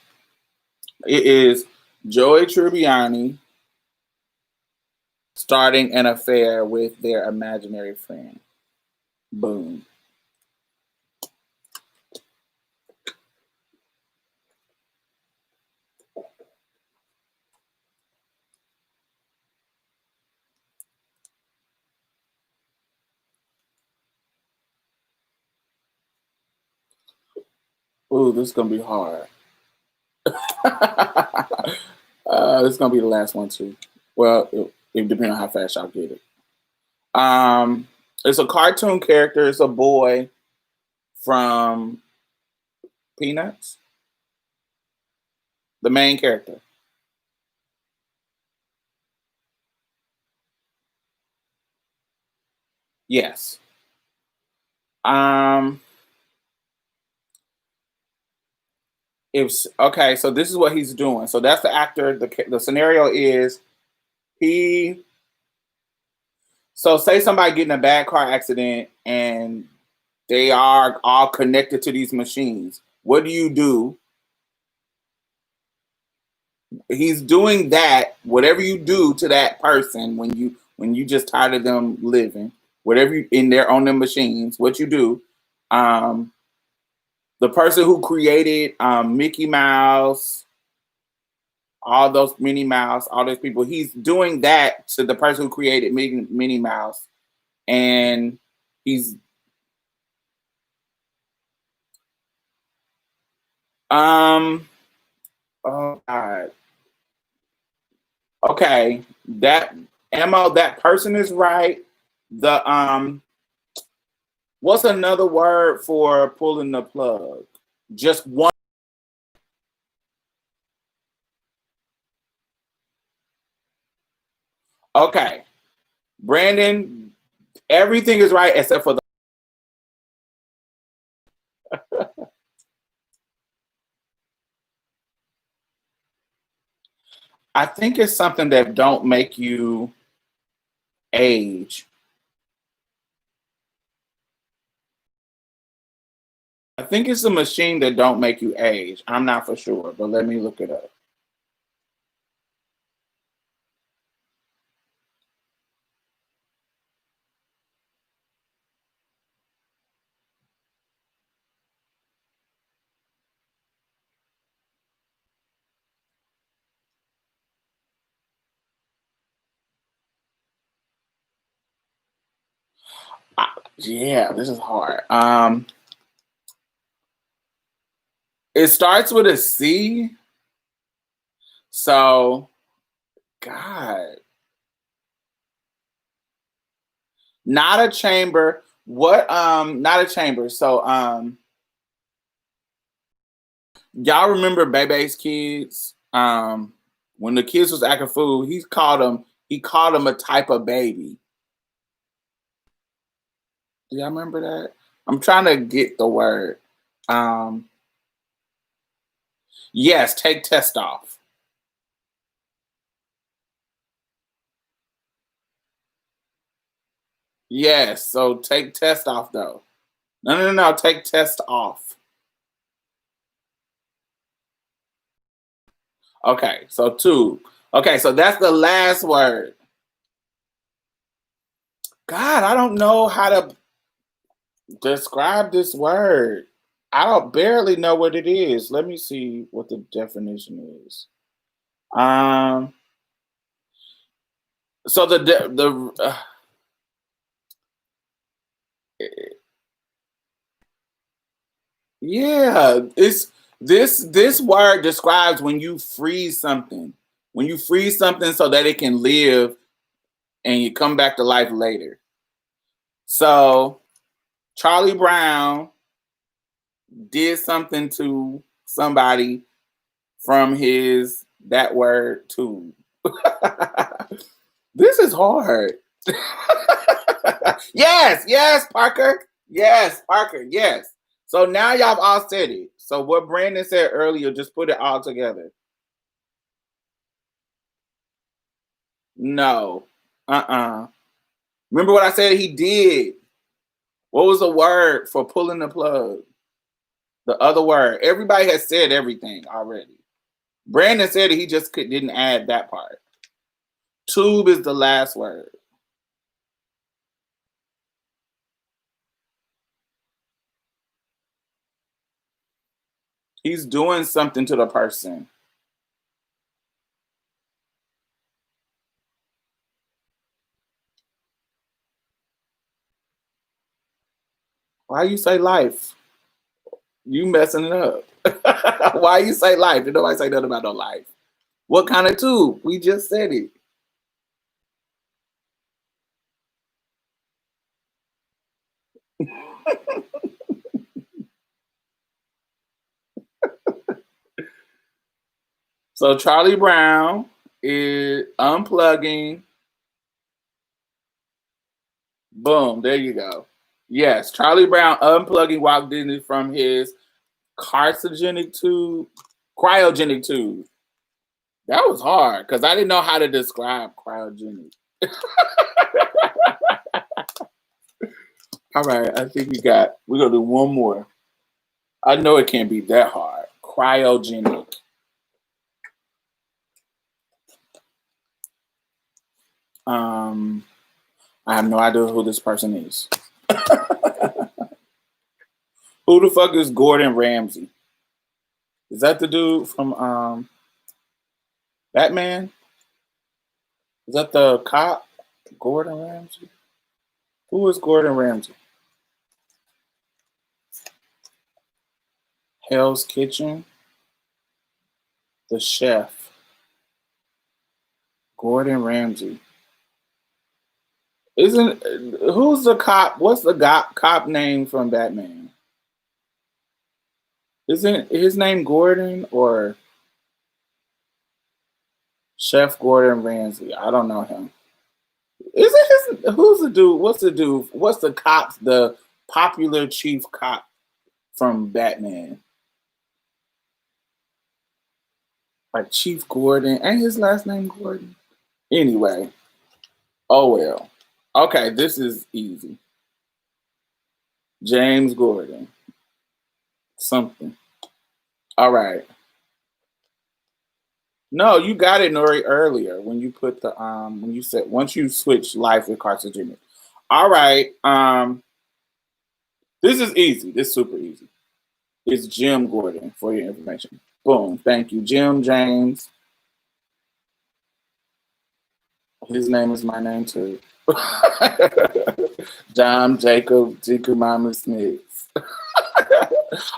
It is Joey Tribbiani starting an affair with their imaginary friend. Boom. Ooh, this is gonna be hard. This is gonna be the last one too. Well, it depends on how fast y'all get it. It's a cartoon character. It's a boy from Peanuts. The main character. Yes. Um, if okay, so this is what he's doing. So that's the actor. The scenario is he. So say somebody get in a bad car accident and they are all connected to these machines. What do you do? He's doing that. Whatever you do to that person when you just tired of them living, whatever you in there on them machines, what you do. Um, the person who created Mickey Mouse, all those Minnie Mouse, all those people, he's doing that to the person who created Minnie Mouse, and he's oh god. Okay, that Mo, that person is right. The what's another word for pulling the plug? Just one. Okay, Brandon, everything is right except for the. I think it's something that don't make you age. I think it's a machine that don't make you age. I'm not for sure, but let me look it up. Yeah, this is hard. It starts with a C. So, God, not a chamber. What? Not a chamber. So, y'all remember Bebe's kids? When the kids was acting fool, He called them a type of baby. Do y'all remember that? I'm trying to get the word. Um, yes, take test off. Yes, so take test off though. No. Take test off. Okay, so two. Okay, so that's the last word. God, I don't know how to describe this word. I don't barely know what it is. Let me see what the definition is. Um, so yeah, it's this word describes when you freeze something. When you freeze something so that it can live and you come back to life later. So Charlie Brown did something to somebody from that word tube. This is hard. Yes, Parker. Yes, Parker. Yes. So now y'all all said it. So what Brandon said earlier, just put it all together. No. Remember what I said he did? What was the word for pulling the plug? The other word. Everybody has said everything already. Brandon said he just didn't add that part. Tube is the last word. He's doing something to the person. Why you say life? You messing it up. Why you say life? Did nobody say nothing about no life? What kind of tube? We just said it. So Charlie Brown is unplugging. Boom, there you go. Yes, Charlie Brown unplugging Walt Disney from his cryogenic tube. That was hard because I didn't know how to describe cryogenic. All right, I think we're gonna do one more. I know it can't be that hard. Cryogenic. I have no idea who this person is. Who the fuck is Gordon Ramsay? Is that the dude from Batman? Is that the cop? Gordon Ramsay? Who is Gordon Ramsay? Hell's Kitchen? The chef. Gordon Ramsay. Who's the cop? What's the cop name from Batman? Isn't his name Gordon or Chef Gordon Ramsay? I don't know him. Who's the dude? What's the dude? What's the cop? The popular chief cop from Batman? Like Chief Gordon. Ain't his last name Gordon? Anyway. Oh well. Okay, this is easy. James Gordon. Something. All right. No, you got it, Nori, earlier when you put the when you said once you switch life with carcinogenic. All right. This is easy. This is super easy. It's Jim Gordon for your information. Boom. Thank you. Jim James. His name is my name too. John Jacob Mama Smith.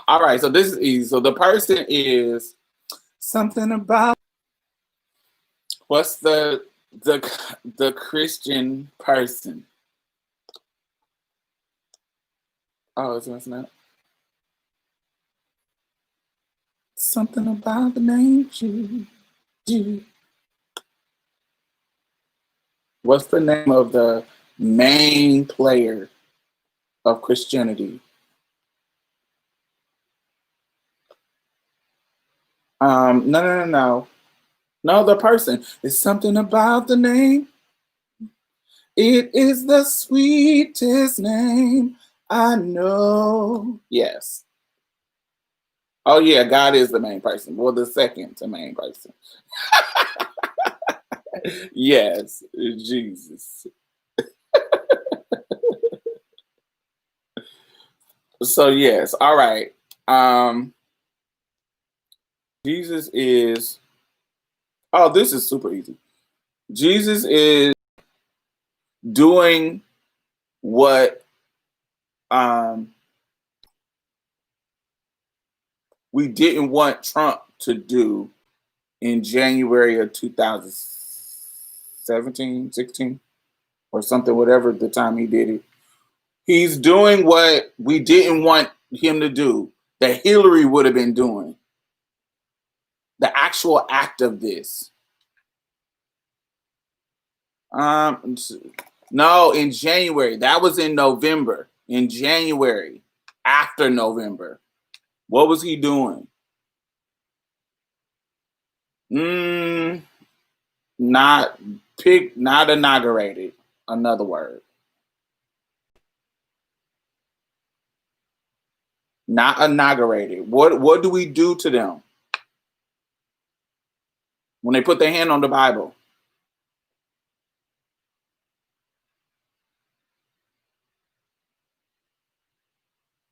All right, so this is easy. So the person is something about what's the Christian person? Oh, it's messing up. Something about the name Jude. What's the name of the main player of Christianity? No. No, the person. It's something about the name. It is the sweetest name I know. Yes. Oh yeah, God is the main person. Well, the second to main person. Yes, Jesus. So yes, all right. Jesus is. Oh, this is super easy. Jesus is doing what we didn't want Trump to do in January of 2017, 16, or something, whatever the time he did it. He's doing what we didn't want him to do. that Hillary would have been doing. The actual act of this. No, in January. That was in November. In January, after November. What was he doing? Not inaugurated. Another word. Not inaugurated. What do we do to them when they put their hand on the Bible?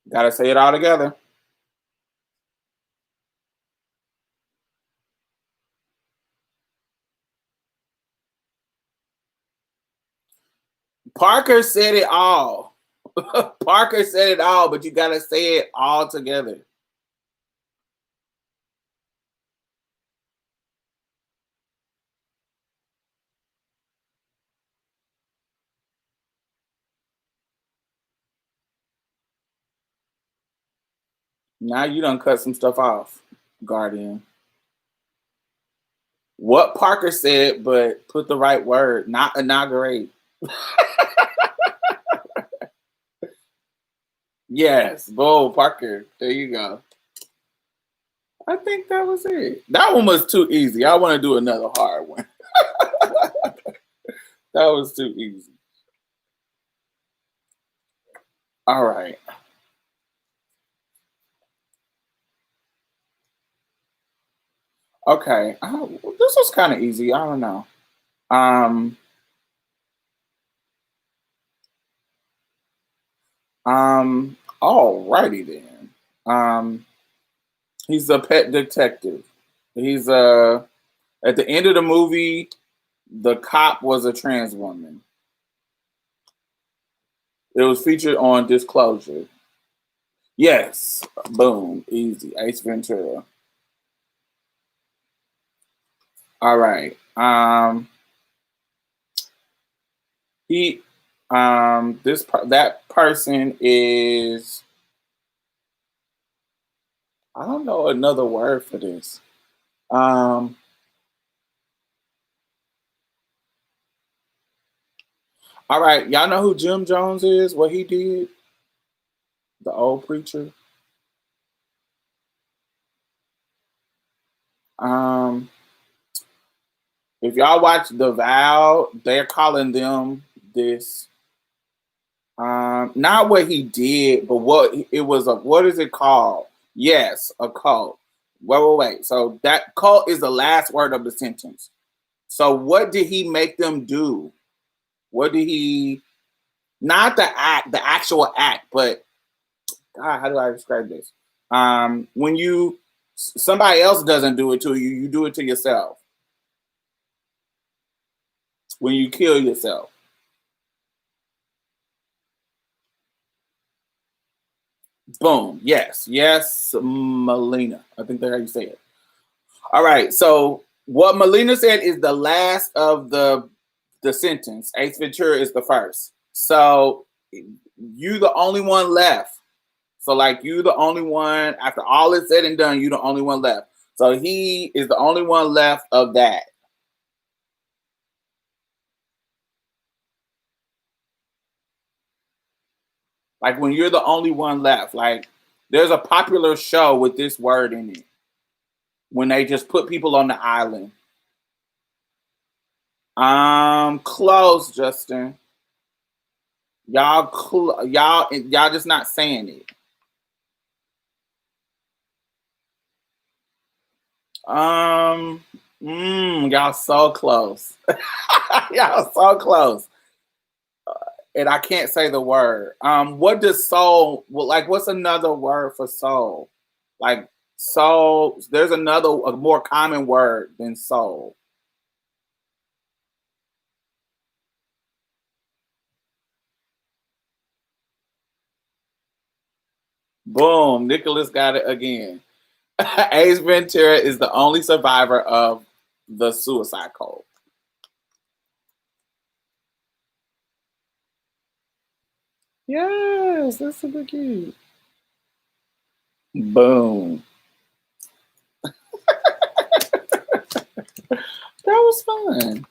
Gotta say it all together. Parker said it all. Parker said it all, but you gotta say it all together. Now you done cut some stuff off, Guardian. What Parker said, but put the right word, not inaugurate. Yes, boom, Parker. There you go. I think that was it. That one was too easy. I want to do another hard one. That was too easy. All right. Okay. This was kind of easy. I don't know. Um. Alrighty then. He's a pet detective. He's at the end of the movie, the cop was a trans woman. It was featured on Disclosure. Yes. Boom. Easy. Ace Ventura. All right. He that person is, I don't know another word for this. Um all right, y'all know who Jim Jones is? What he did? The old preacher. Um if y'all watch The Vow, they're calling them this. Not what he did, but what it was. What is it called? Yes, a cult. Wait. So that cult is the last word of the sentence. So what did he make them do? What did he? Not the act, the actual act, but God, how do I describe this? When somebody else doesn't do it to you, you do it to yourself. When you kill yourself. Boom. Yes, Melina. I think that's how you say it. All right. So what Melina said is the last of the sentence. Ace Ventura is the first. So you the only one left. So like you the only one after all is said and done, you the only one left. So he is the only one left of that. Like when you're the only one left. Like there's a popular show with this word in it. When they just put people on the island. Close, Justin. Y'all just not saying it. Y'all so close. Y'all so close. And I can't say the word. What does soul? Well, like, what's another word for soul? Like soul. There's a more common word than soul. Boom. Nicholas got it again. Ace Ventura is the only survivor of the suicide cult. Yes, that's super cute. Boom. That was fun.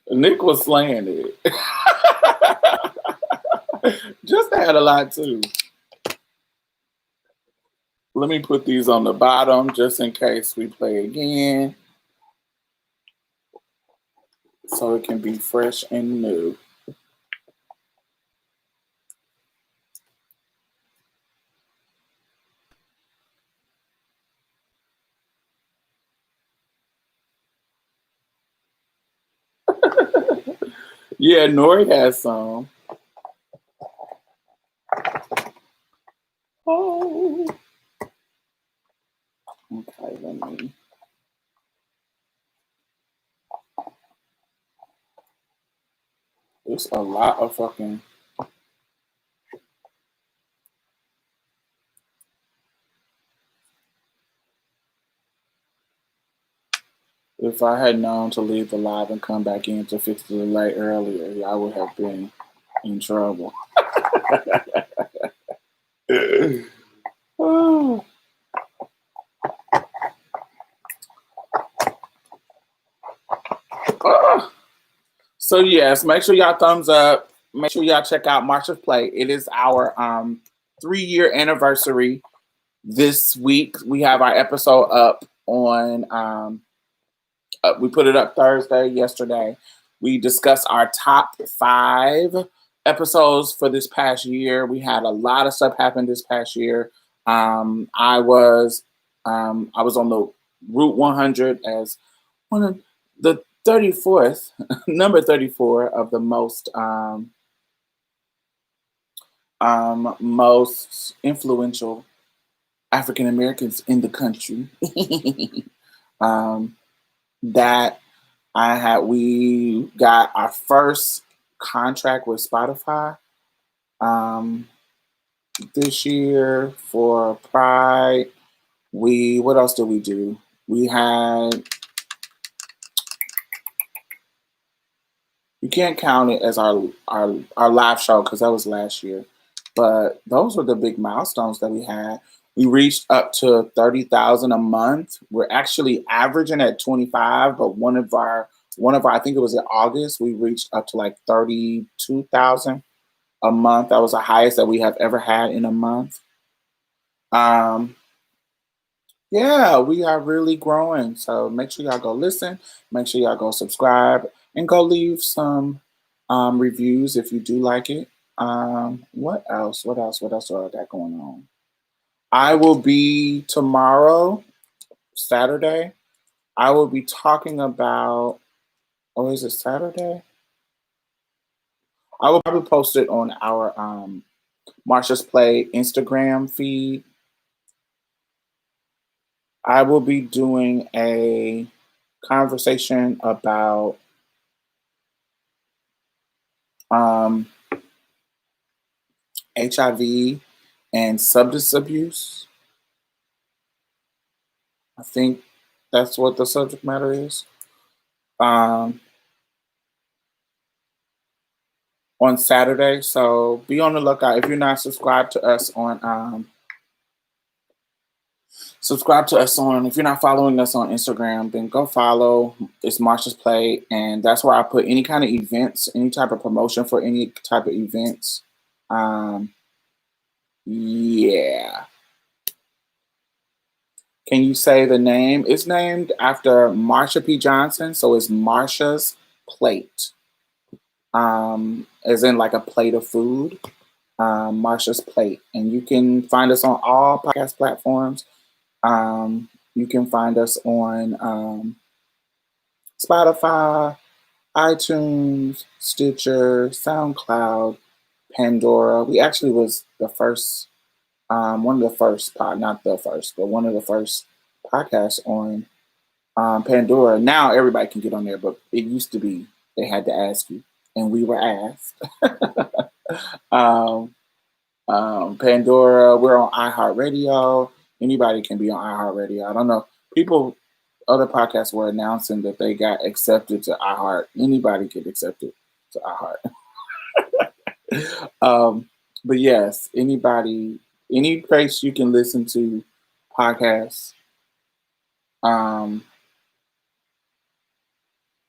Nick was slaying it. Just had a lot too. Let me put these on the bottom just in case we play again, so it can be fresh and new. Yeah, Nori has some. Oh. Okay, let me. It's a lot of fucking. If I had known to leave the live and come back in to fix the delay earlier, I would have been in trouble. Oh. Ah. So yes, make sure y'all thumbs up. Make sure y'all check out Marsha's Play. It is our 3-year anniversary this week. We have our episode up on we put it up Thursday, yesterday. We discussed our top 5 episodes for this past year. We had a lot of stuff happen this past year. I was on the Route 100 as one of the 34th, number 34 of the most most influential African Americans in the country. That we got our first contract with Spotify this year for Pride. What else did we do? We had, you can't count it as our live show because that was last year, but those were the big milestones that we had. We reached up to 30,000 a month. We're actually averaging at 25, but one of our I think it was in August, we reached up to like 32,000 a month. That was the highest that we have ever had in a month. Yeah, we are really growing. So make sure y'all go listen. Make sure y'all go subscribe and go leave some reviews if you do like it. What else? What else do I got going on? I will be tomorrow, Saturday. I will be talking about. Oh, is it Saturday? I will probably post it on our Marsha's Play Instagram feed. I will be doing a conversation about HIV and substance abuse. I think that's what the subject matter is. On Saturday, so be on the lookout. If you're not subscribed to us on if you're not following us on Instagram, then go follow. It's Marsha's Play, and that's where I put any kind of events, any type of promotion for any type of events. Yeah. Can you say the name? It's named after Marsha P. Johnson, so it's Marsha's Plate. As in like a plate of food. Marsha's Plate. And you can find us on all podcast platforms. You can find us on Spotify, iTunes, Stitcher, Soundcloud, Pandora. We actually was the first, one of the first, not the first, but one of the first podcasts on Pandora. Now everybody can get on there, but it used to be they had to ask you, and we were asked. Pandora, we're on iHeartRadio. Anybody can be on iHeartRadio. I don't know. Other podcasts were announcing that they got accepted to iHeart. Anybody get accepted to iHeart. But yes, anybody, any place you can listen to podcasts. Um,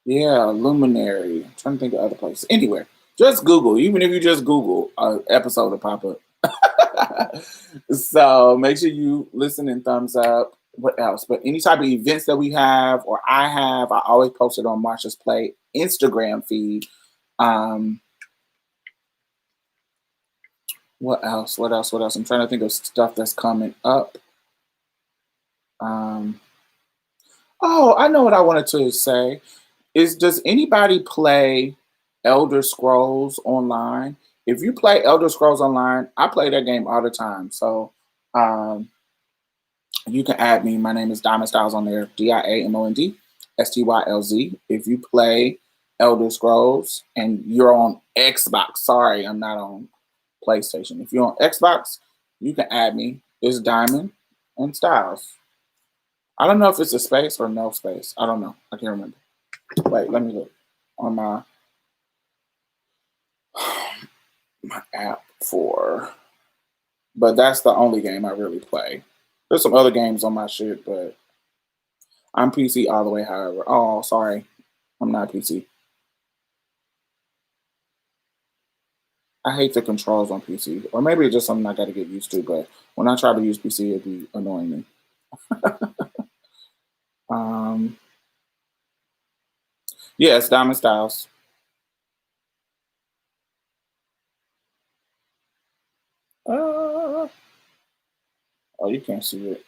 yeah, Luminary. I'm trying to think of other places. Anywhere. Just Google. Even if you just Google, an episode will pop up. So make sure you listen and thumbs up. What else? But any type of events that we have or I have, I always post it on Marsha's Play Instagram feed. Um, what else? What else? What else? I'm trying to think of stuff that's coming up. Um, oh, I know what I wanted to say. Does anybody play Elder Scrolls Online? If you play Elder Scrolls Online, I play that game all the time. So um, you can add me. My name is Diamond Styles on there. DIAMOND STYLZ. If you play Elder Scrolls and you're on Xbox, sorry, I'm not on PlayStation. If you're on Xbox, you can add me. It's Diamond and Styles. I don't know if it's a space or no space. I don't know. I can't remember. Wait, let me look on my app for. But that's the only game I really play. There's some other games on my shit, but I'm PC all the way. However, oh sorry, I'm not PC. I hate the controls on PC, or maybe it's just something I got to get used to. But when I try to use PC, it'd be annoying me. um, yes, Diamond Styles. Uh, oh, you can't see it.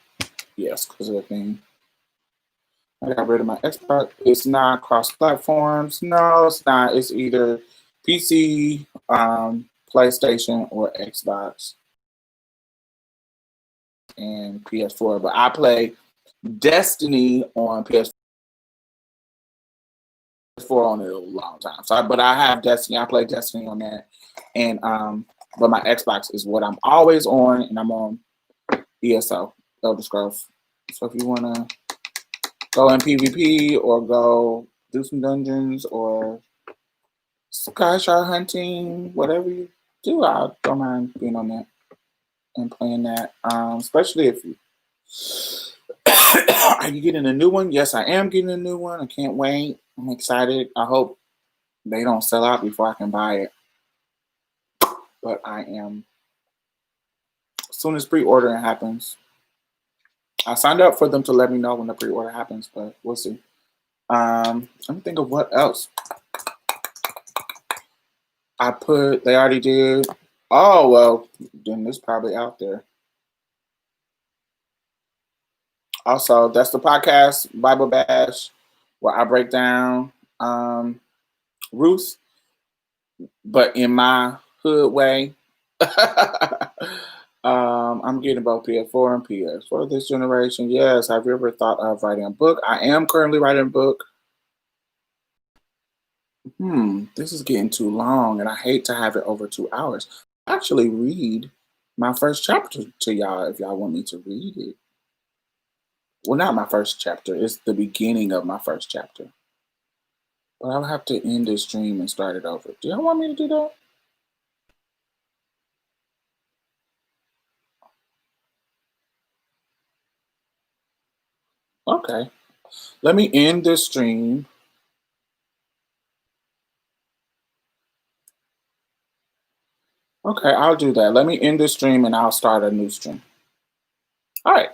Yes, because of the thing. I got rid of my Xbox. It's not cross platforms. No, it's not. It's either PC, PlayStation, or Xbox and PS4. But I play Destiny on PS4 on it a long time. But I have Destiny. I play Destiny on that, and but my Xbox is what I'm always on, and I'm on ESO, Elder Scrolls. So if you wanna go in PvP or go do some dungeons or sky shot hunting, whatever you do, I don't mind being on that and playing that. Especially if you are you getting a new one? Yes, I am getting a new one. I can't wait. I'm excited. I hope they don't sell out before I can buy it. But I am. As soon as pre-ordering happens, I signed up for them to let me know when the pre-order happens, but we'll see. Let me think of what else. They already did. Oh, well, then it's probably out there. Also, that's the podcast, Bible Bash, where I break down Ruth, but in my hood way. I'm getting both PS4 and PS for this generation. Yes, have you ever thought of writing a book? I am currently writing a book. This is getting too long, and I hate to have it over 2 hours. Actually, read my first chapter to y'all if y'all want me to read it. Well, not my first chapter. It's the beginning of my first chapter. But I'll have to end this stream and start it over. Do y'all want me to do that? Okay. Let me end this stream. Okay, I'll do that. Let me end this stream and I'll start a new stream. All right.